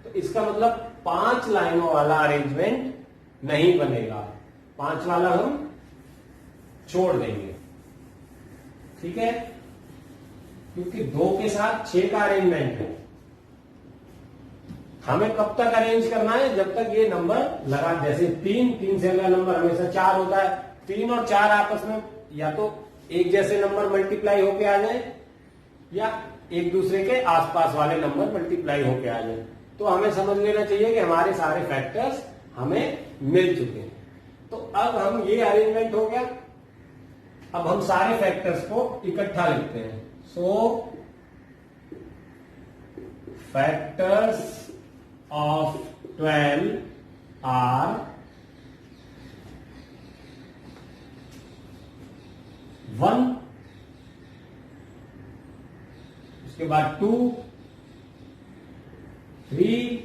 A: तो इसका मतलब 5 लाइनों वाला अरेंजमेंट नहीं बनेगा, 5 वाला हम छोड़ देंगे। ठीक है, क्योंकि 2 के साथ 6 का अरेंजमेंट है। हमें कब तक अरेंज करना है? जब तक ये नंबर लगा, जैसे 3 से अगला नंबर हमेशा 4 होता है। 3 और 4 आपस में या तो एक जैसे नंबर मल्टीप्लाई होके आ जाए या एक दूसरे के आसपास वाले नंबर मल्टीप्लाई होके आ जाए। तो हमें समझ लेना चाहिए कि हमारे सारे फैक्टर्स हमें मिल चुके हैं। तो अब हम ये अरेंजमेंट हो गया। अब हम सारे फैक्टर्स को इकट्ठा लिखते हैं। सो फैक्टर्स ऑफ 12 आर 1, उसके बाद 2 3,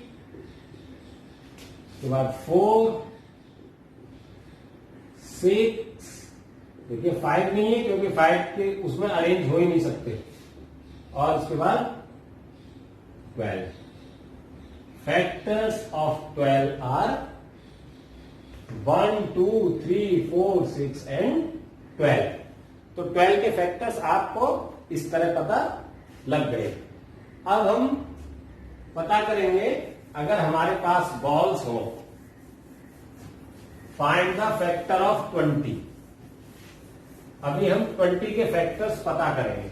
A: उसके बाद 4 6, देखिए 5 नहीं है क्योंकि 5 के उसमें अरेंज हो ही नहीं सकते, और उसके बाद 12। Factors of 12 are 1 2 3 4 6 and 12। तो 12 के फैक्टर्स आपको इस तरह पता लग गए। अब हम पता करेंगे, अगर हमारे पास बॉल्स हो, फाइंड द फैक्टर ऑफ 20। अभी हम 20 के फैक्टर्स पता करेंगे।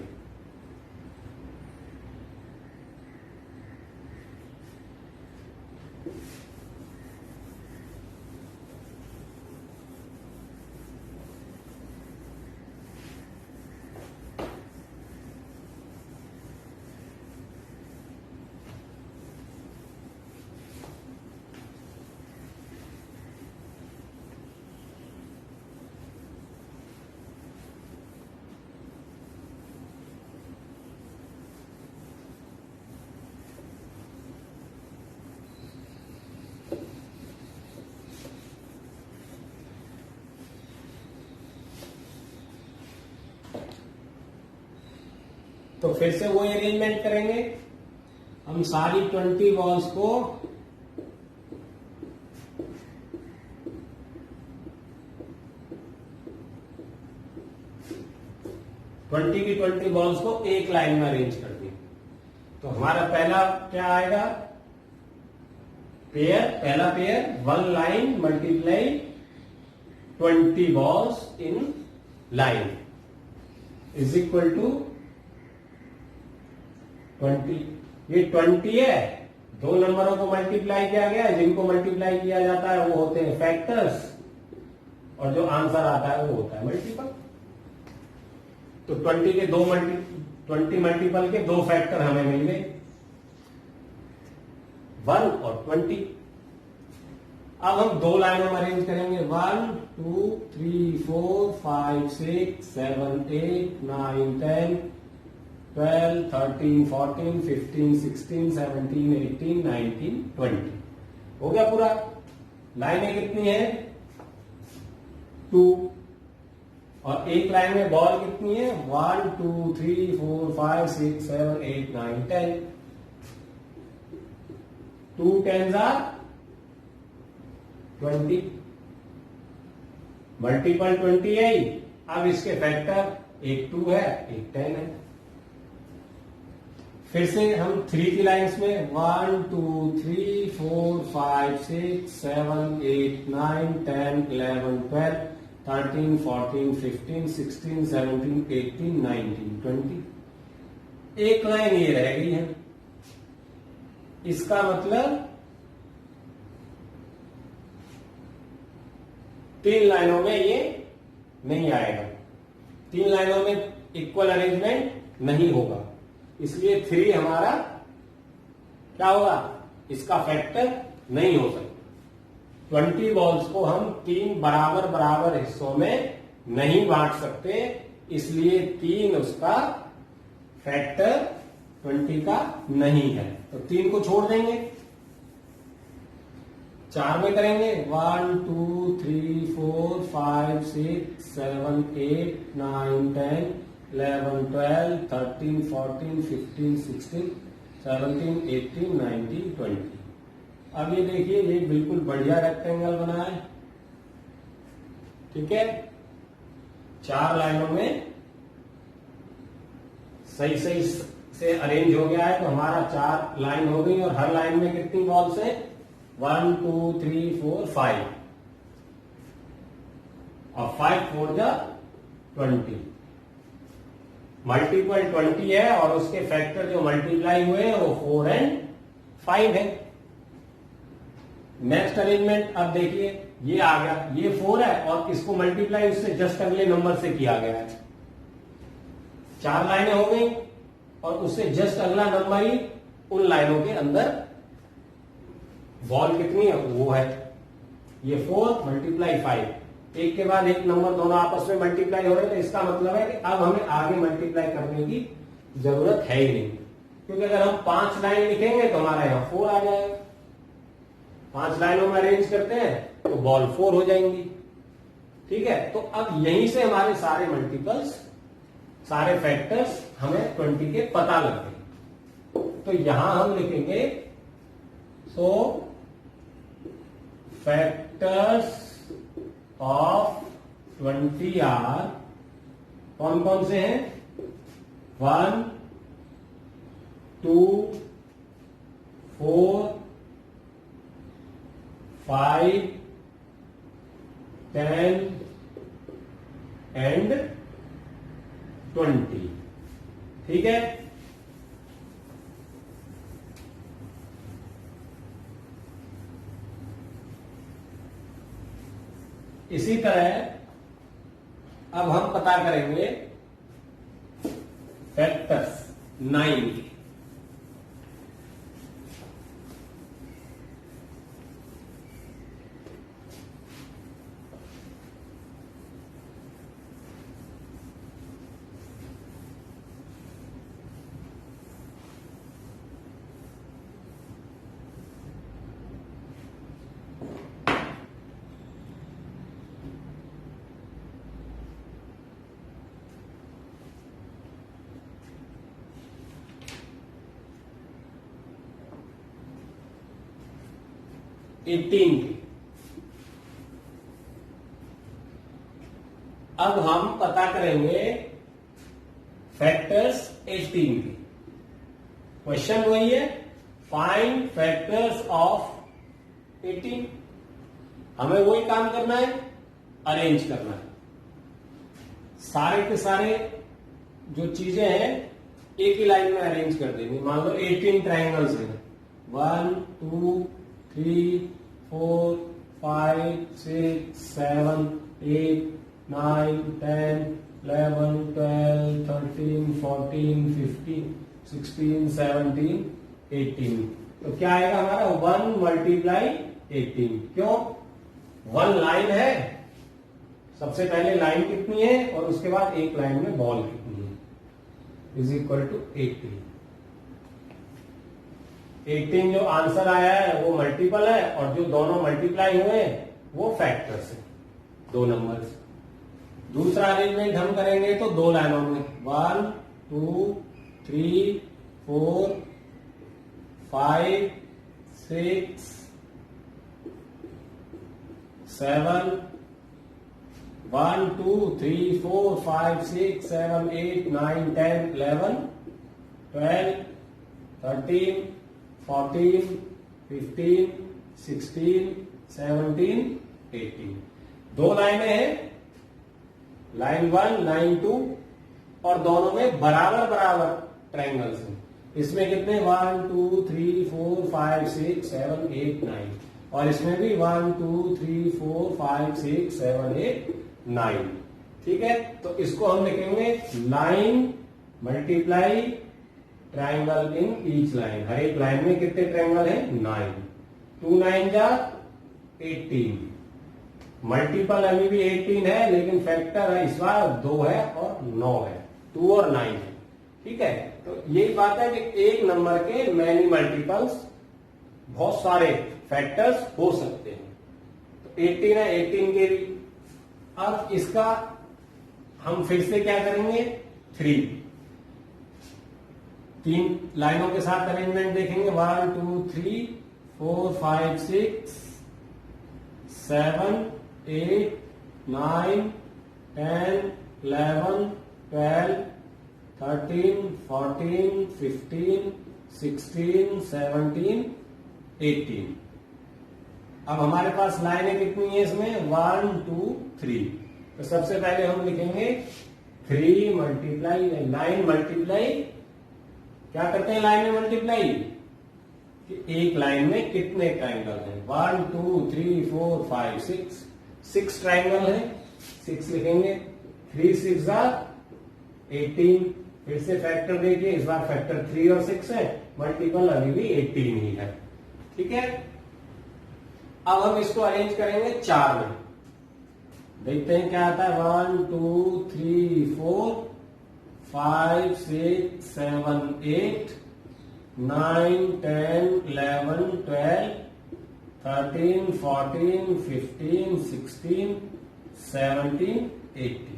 A: तो फिर से वो अरेंजमेंट करेंगे। हम सारी 20 बॉल्स को ट्वेंटी की 20 बॉल्स को एक लाइन में अरेंज कर दिए। तो हमारा पहला क्या आएगा, पेयर, पहला pair 1 line multiply 20 balls in line is equal to 20। ये 20 है, दो नंबरों को मल्टीप्लाई किया गया है, जिनको मल्टीप्लाई किया जाता है वो होते हैं फैक्टर्स, और जो आंसर आता है वो होता है मल्टीपल। तो 20 के 20 मल्टीपल के दो फैक्टर हमें मिल गए, 1 और 20। अब हम दो लाइनों में अरेंज करेंगे, 1 2 3 4 5 6 7 8 9 10 12 13 14 15 16 17 18 19 20। हो गया पूरा। लाइनें कितनी है, 2, और एक लाइन में बॉल कितनी है, 1 2 3 4 5 6 7 8 9 10। 2 10s are 20, मल्टीपल 20 है। अब इसके फैक्टर एक 2 है, एक 10 है। फिर से हम 3 की लाइंस में 1 2 3 4 5 6 7 8 9 10 11 12 13 14 15 16 17 18 19 20। एक लाइन ये रह गई है। इसका मतलब 3 लाइनों में ये नहीं आएगा, 3 लाइनों में इक्वल अरेंजमेंट नहीं होगा, इसलिए 3 हमारा क्या होगा, इसका फैक्टर नहीं हो सकता। 20 बॉल्स को हम 3 बराबर बराबर हिस्सों में नहीं बांट सकते, इसलिए 3 उसका फैक्टर 20 का नहीं है। तो 3 को छोड़ देंगे, 4 में करेंगे, 1 2 3 4 5 6 7 8 9 10 11 12 13 14 15 16 17 18 19 20। अब ये देखिए, ये बिल्कुल बढ़िया रेक्टेंगल बना है, ठीक है। 4 लाइनों में सही सही से अरेंज हो गया है, तो हमारा 4 लाइन हो गई, और हर लाइन में कितनी बॉल्स है, 1 2 3 4 5, और 5 4 जा 20। मल्टीपल 20 है, और उसके फैक्टर जो मल्टीप्लाई हुए हैं वो 4 एंड 5 है। नेक्स्ट अरेंजमेंट अब देखिए, ये आ गया, ये 4 है, और इसको मल्टीप्लाई उससे जस्ट अगले नंबर से किया गया है। 4 लाइनें हो गई, और उससे जस्ट अगला नंबर ही उन लाइनों के अंदर बॉल कितनी है वो है, ये 4 मल्टीप्लाई 5, एक के बाद एक नंबर दोनों आपस में मल्टीप्लाई हो रहे हैं। तो इसका मतलब है कि अब हमें आगे मल्टीप्लाई करने की जरूरत है ही नहीं, क्योंकि अगर हम 5 लाइन लिखेंगे तो हमारा यहां 4 आ जाएगा। 5 लाइनों में अरेंज करते हैं तो बॉल 4 हो जाएंगी, ठीक है। तो अब यहीं से हमारे सारे मल्टीपल्स, सारे फैक्टर्स हमें 20 के पता लग गए। तो यहां हम लिखेंगे, सो फैक्टर्स ऑफ 20 आर, कौन कौन से हैं, 1 2 4 5 10 एंड 20, ठीक है। इसी तरह अब हम पता करेंगे फैक्टर्स 9 के। 18 की। अब हम पता करेंगे फैक्टर्स 18 की। क्वेश्चन वही है, फाइंड फैक्टर्स ऑफ 18। हमें वही काम करना है, अरेंज करना है। सारे के सारे जो चीजें हैं एक ही लाइन में अरेंज कर देंगे। मान लो 18 ट्राइंगल्स हैं, 1 2 3 4 5 6 7 8 9 10 11 12 13 14 15 16 17 18। तो क्या आएगा हमारा 1 मल्टीप्लाई 18। क्यों? 1 लाइन है, सबसे पहले लाइन कितनी है और उसके बाद एक लाइन में बॉल कितनी है, इज इक्वल टू 18। 18 जो आंसर आया है वो मल्टीपल है और जो दोनों मल्टीप्लाई हुए वो फैक्टर्स है, दो नंबर्स। दूसरा अरेंजमेंट हम करेंगे तो दो लाइनों में 1 2 3 4 5 6 7 1 2 3 4 5 6 7 8 9 10 11 12 13 14 15 16 17 18। दो लाइनें हैं, लाइन 1 लाइन 2, और दोनों में बराबर बराबर ट्रायंगल्स हैं। इसमें कितने 1 2 3 4 5 6 7 8 9, और इसमें भी 1 2 3 4 5 6 7 8 9। ठीक है, तो इसको हम लिखेंगे line multiply triangle in each line. हर एक लाइन में कितने ट्रायंगल हैं? 9। 2 9 जा 18। मल्टीपल अभी भी 18 है, लेकिन फैक्टर है इस बार 2 है और 9 है, 2 और 9 है। ठीक है, तो यही बात है कि एक नंबर के मैनी मल्टीपल्स, बहुत सारे फैक्टर्स हो सकते हैं। तो 18 है, 18 के भी। अब इसका हम फिर से क्या करेंगे, 3 लाइनों के साथ अरेंजमेंट देखेंगे। 1 2 3 4 5 6 7 8 9 10 11 12 13 14 15 16 17 18। अब हमारे पास लाइनें कितनी है इसमें? 1 2 3। तो सबसे पहले हम लिखेंगे 3 मल्टीप्लाई लाइन मल्टीप्लाई। क्या करते हैं लाइन में मल्टीप्लाई? कि एक लाइन में कितने ट्राइंगल हैं? 1 2 3 4 5 6 ट्राइंगल हैं, 6 लिखेंगे। 3 6 18। फिर से फैक्टर देखिए, इस बार फैक्टर 3 और 6 है, मल्टीपल अभी भी 18 ही है। ठीक है, अब हम इसको अरेंज करेंगे 4 में। देखते हैं क्या आता है। 1 2 3 4 5 6 7 8 9 10 11 12 13 14 15 16 17 18।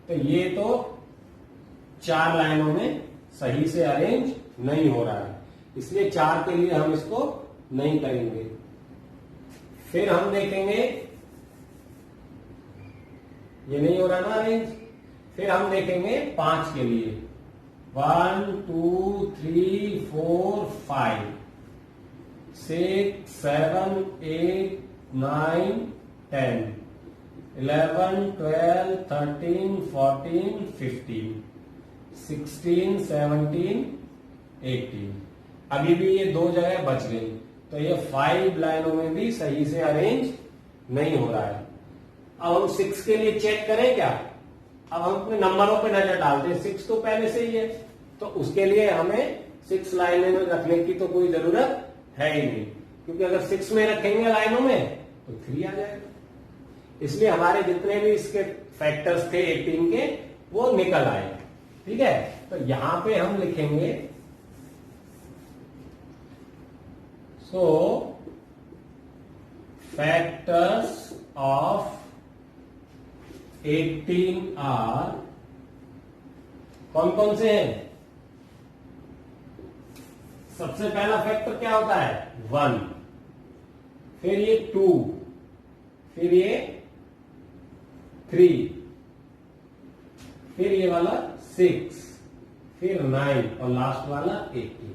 A: तो ये तो 4 लाइनों में सही से अरेंज नहीं हो रहा है, इसलिए 4 के लिए हम इसको नहीं करेंगे। फिर हम देखेंगे, ये नहीं हो रहा ना अरेंज। फिर हम देखेंगे 5 के लिए। 1 2 3 4 5 6 7 8 9 10 11 12 13 14 15 16 17 18। अभी भी ये 2 जगह बच गई, तो ये 5 लाइनों में भी सही से अरेंज नहीं हो रहा है। अब हम 6 के लिए चेक करें क्या? अब हम अपने नंबरों पे नजर डालते हैं। 6 तो पहले से ही है, तो उसके लिए हमें 6 लाइनों में रखने की तो कोई जरूरत है ही नहीं, क्योंकि अगर 6 में रखेंगे लाइनों में तो 3 आ जाएगा। इसलिए हमारे जितने भी इसके फैक्टर्स थे 18 के, वो निकल आए। ठीक है, तो यहां पे हम लिखेंगे, सो फैक्टर्स ऑफ 18 आर, कौन कौन से हैं? सबसे पहला फैक्टर क्या होता है? 1। फिर ये 2, फिर ये 3, फिर ये वाला 6, फिर 9 और लास्ट वाला 18।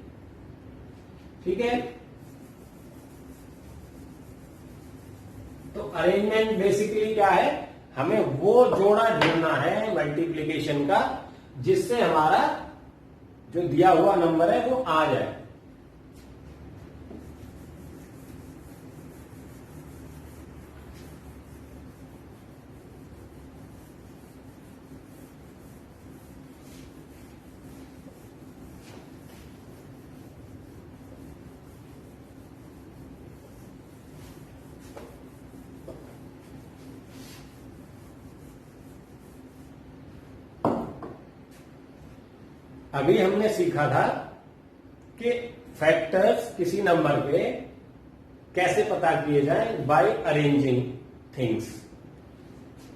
A: ठीक है, तो अरेंजमेंट बेसिकली क्या है, हमें वो जोड़ा ढूंढना है मल्टीप्लीकेशन का जिससे हमारा जो दिया हुआ नंबर है वो आ जाए। अभी हमने सीखा था कि फैक्टर्स किसी नंबर पे कैसे पता किए जाएं, बाय अरेंजिंग थिंग्स,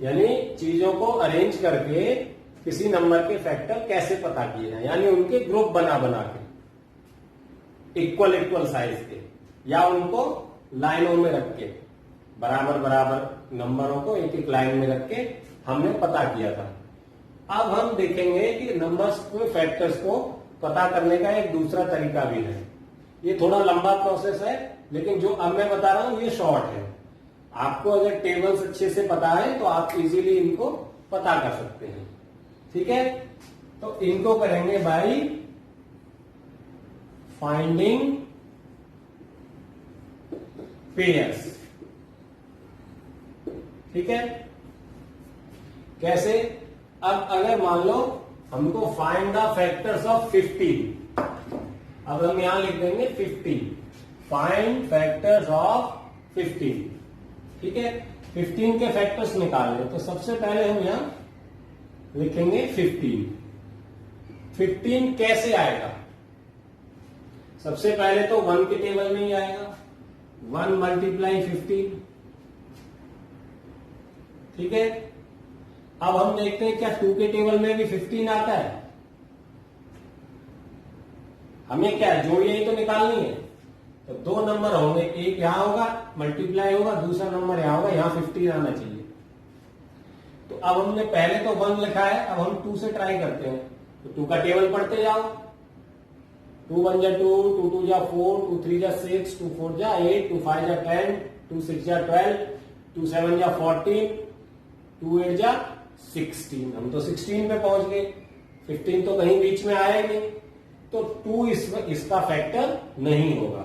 A: यानी चीजों को अरेंज करके किसी नंबर के फैक्टर कैसे पता किए जाएं, यानी उनके ग्रुप बना बना के इक्वल इक्वल साइज के, या उनको लाइनों में रख के बराबर बराबर नंबरों को एक एक लाइन में रख के हमने पता किया था। अब हम देखेंगे कि नंबर्स को, फैक्टर्स को पता करने का एक दूसरा तरीका भी है। ये थोड़ा लंबा प्रोसेस है, लेकिन जो अब मैं बता रहा हूं ये शॉर्ट है। आपको अगर टेबल्स अच्छे से पता है तो आप इजीली इनको पता कर सकते हैं। ठीक है, तो इनको करेंगे बाय फाइंडिंग पेयर्स। ठीक है, कैसे? अब अगर मान लो हमको फाइंड द फैक्टर्स ऑफ 15, अब हम यहां लिख देंगे 15, फाइंड फैक्टर्स ऑफ 15। ठीक है, 15 के फैक्टर्स निकालने, तो सबसे पहले हम यहां लिखेंगे 15। 15 कैसे आएगा? सबसे पहले तो 1 के टेबल में ही आएगा, 1 मल्टीप्लाई 15। ठीक है, अब हम देखते हैं क्या 2 के टेबल में भी 15 आता है। हमें क्या जोड़ियां ही तो निकालनी है, तो 2 नंबर होंगे, एक यहां होगा मल्टीप्लाई होगा, दूसरा नंबर यहां होगा, यहां 15 आना चाहिए। तो अब हमने पहले तो 1 लिखा है, अब हम 2 से ट्राई करते हैं। तो 2 का टेबल पढ़ते जाओ, 2 1 जा 2, 2 2 जा 4, 2 3 जा 6, 2 4 जा 8, 2 5 जा 10, 2 6 जा 12, 2 7 जा 14, 2 8 जा 16। हम तो 16 पे पहुंच गए, 15 तो कहीं बीच में आया ही नहीं, तो 2 इसका फैक्टर नहीं होगा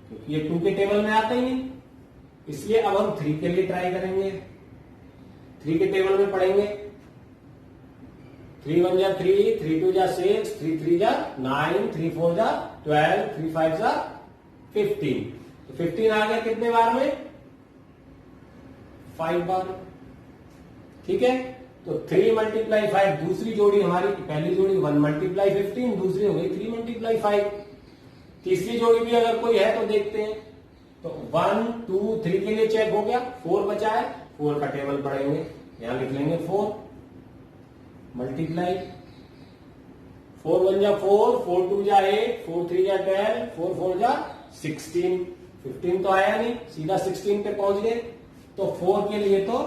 A: क्योंकि ये 2 के टेबल में आता ही नहीं। इसलिए अब हम 3 के लिए ट्राई करेंगे। 3 के टेबल में पढ़ेंगे, 3 1 जा 3, 3 2 जा 6, 3 3 जा 9, 3 4 जा 12, 3 5 जा 15। तो 15 आ गया कितने बार में? 5 बार। ठीक है, तो 3 मल्टीप्लाई 5, दूसरी जोड़ी हमारी, पहली जोड़ी 1 मल्टीप्लाई 15, दूसरी हो गई 3 मल्टीप्लाई 5। तीसरी जोड़ी भी अगर कोई है तो देखते हैं। तो 1 2 3 के लिए चेक हो गया, 4 बचा है, 4 का टेबल पढ़ेंगे, यहां लिख लेंगे 4 मल्टीप्लाई 4 1 जा 4, 4 2 जा 8, 4 3 जा 12, 4 4 जा 16। 15 तो आया नहीं, सीधा 16 पे पहुंच गए। तो 4 के लिए तो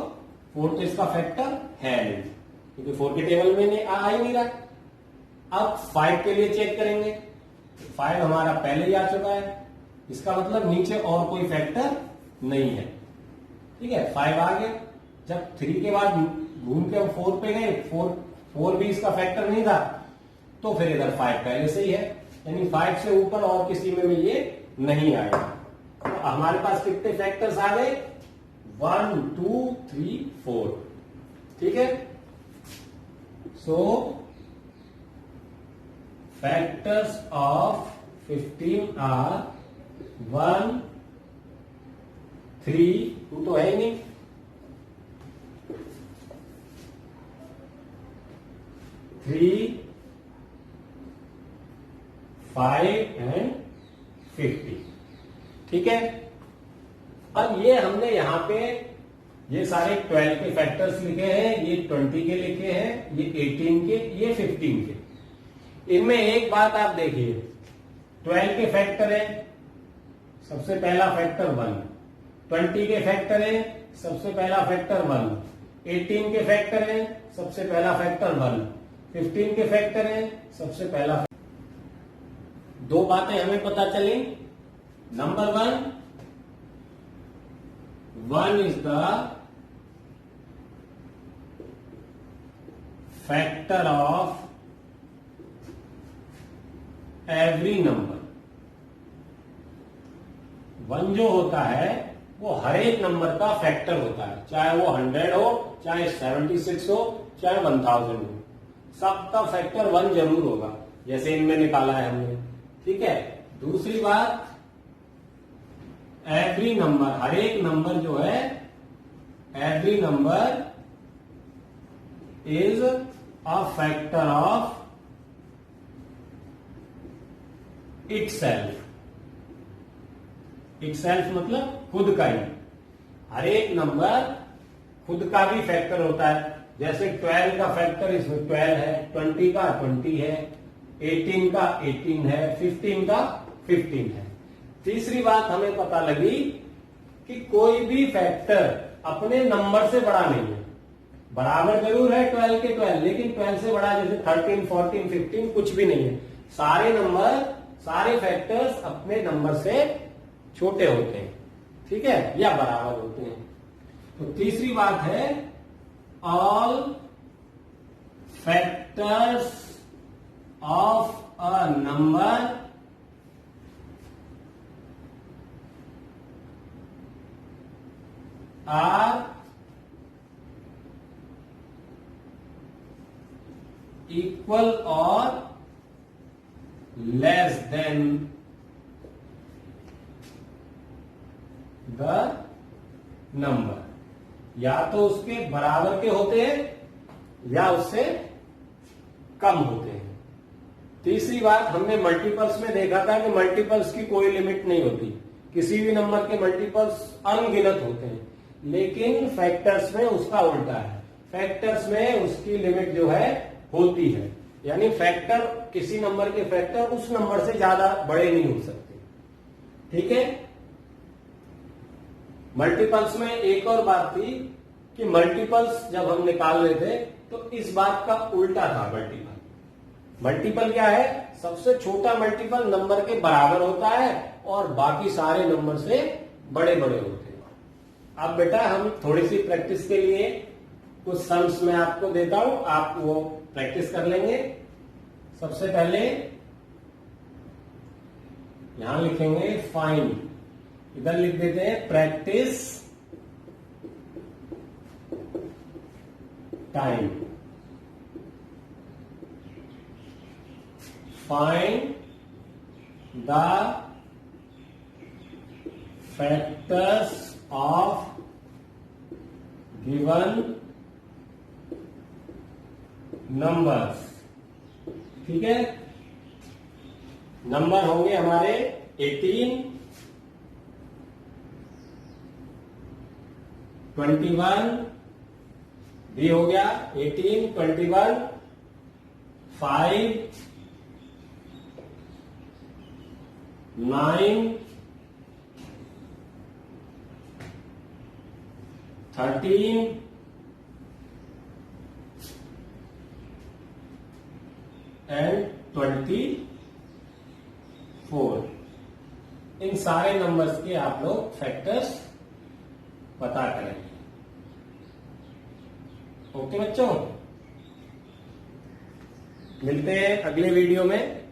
A: 4 तो इसका फैक्टर है नहीं क्योंकि 4 के टेबल में नहीं आ ही नहीं रहा। अब 5 के लिए चेक करेंगे, 5 हमारा पहले ही आ चुका है, इसका मतलब नीचे और कोई फैक्टर नहीं है। ठीक है, 5 आ गया। जब 3 के बाद घूम के हम 4 पे गए, 4 भी इसका फैक्टर नहीं था, तो फिर इधर 5 पहले से ही है, यानी 5 से ऊपर और किसी में भी ये नहीं आएगा। तो हमारे पास कितने फैक्टर्स आ गए? 1 2 3 4। ठीक है, सो फैक्टर्स ऑफ 15 आर 1 3, 2 तो है ही नहीं, 3 5 एंड 50। ठीक है, अब ये हमने यहां पे ये सारे 12 के फैक्टर्स लिखे हैं, ये 20 के लिखे हैं, ये 18 के, ये 15 के। इनमें एक बात आप देखिए, 12 के फैक्टर है, सबसे पहला फैक्टर 1, 20 के फैक्टर है, सबसे पहला फैक्टर 1। 18 के फैक्टर है, सबसे पहला फैक्टर 1। 15 के फैक्टर है, सबसे पहला। दो बातें हमें पता चली। Number 1 is the factor of every number. 1 जो होता है वो हर एक नंबर का फैक्टर होता है, चाहे वो 100 हो, चाहे 76 हो, चाहे 1000 हो, सबका फैक्टर 1 जरूर होगा, जैसे इनमें निकाला है हमने। ठीक है। दूसरी बात, एवरी नंबर, हर एक नंबर जो है, every number is a factor of itself. Itself मतलब खुद का ही। हर एक नंबर खुद का भी फैक्टर होता है। जैसे 12 का फैक्टर इसमें 12 है, 20 का 20 है, 18 का 18 है, 15 का 15 है। तीसरी बात हमें पता लगी कि कोई भी फैक्टर अपने नंबर से बड़ा नहीं है। बराबर जरूर है 12 के 12, लेकिन 12 से बड़ा जैसे 13, 14, 15 कुछ भी नहीं है। सारे नंबर, सारे फैक्टर्स अपने नंबर से छोटे होते हैं, ठीक है, या बराबर होते हैं। तो तीसरी बात है, all factors of a number are equal और लेस देन द नंबर। या तो उसके बराबर के होते हैं या उससे कम होते हैं। तीसरी बात, हमने मल्टीपल्स में देखा था कि मल्टीपल्स की कोई लिमिट नहीं होती, किसी भी नंबर के मल्टीपल्स अनगिनत होते हैं, लेकिन फैक्टर्स में उसका उल्टा है। फैक्टर्स में उसकी लिमिट जो है होती है, यानी फैक्टर, किसी नंबर के फैक्टर उस नंबर से ज्यादा बड़े नहीं हो सकते। ठीक है। मल्टीपल्स में एक और बात थी कि मल्टीपल्स जब हम निकाल रहे थे तो इस बात का उल्टा था। मल्टीपल क्या है? सबसे छोटा मल्टीपल नंबर के बराबर होता है और बाकी सारे नंबर से बड़े बड़े होते हैं। अब बेटा हम थोड़ी सी प्रैक्टिस के लिए कुछ सम्स मैं आपको देता हूं, आप वो प्रैक्टिस कर लेंगे। सबसे पहले यहां लिखेंगे फाइंड, इधर लिख देते हैं practice time. Find the factors of given numbers. ठीक है। नंबर होंगे हमारे 18, 21 भी हो गया, 18, 21, 5, 9, 13 एंड 24। इन सारे नंबर्स के आप लोग फैक्टर्स पता करेंगे। ओके बच्चों, मिलते हैं अगले वीडियो में।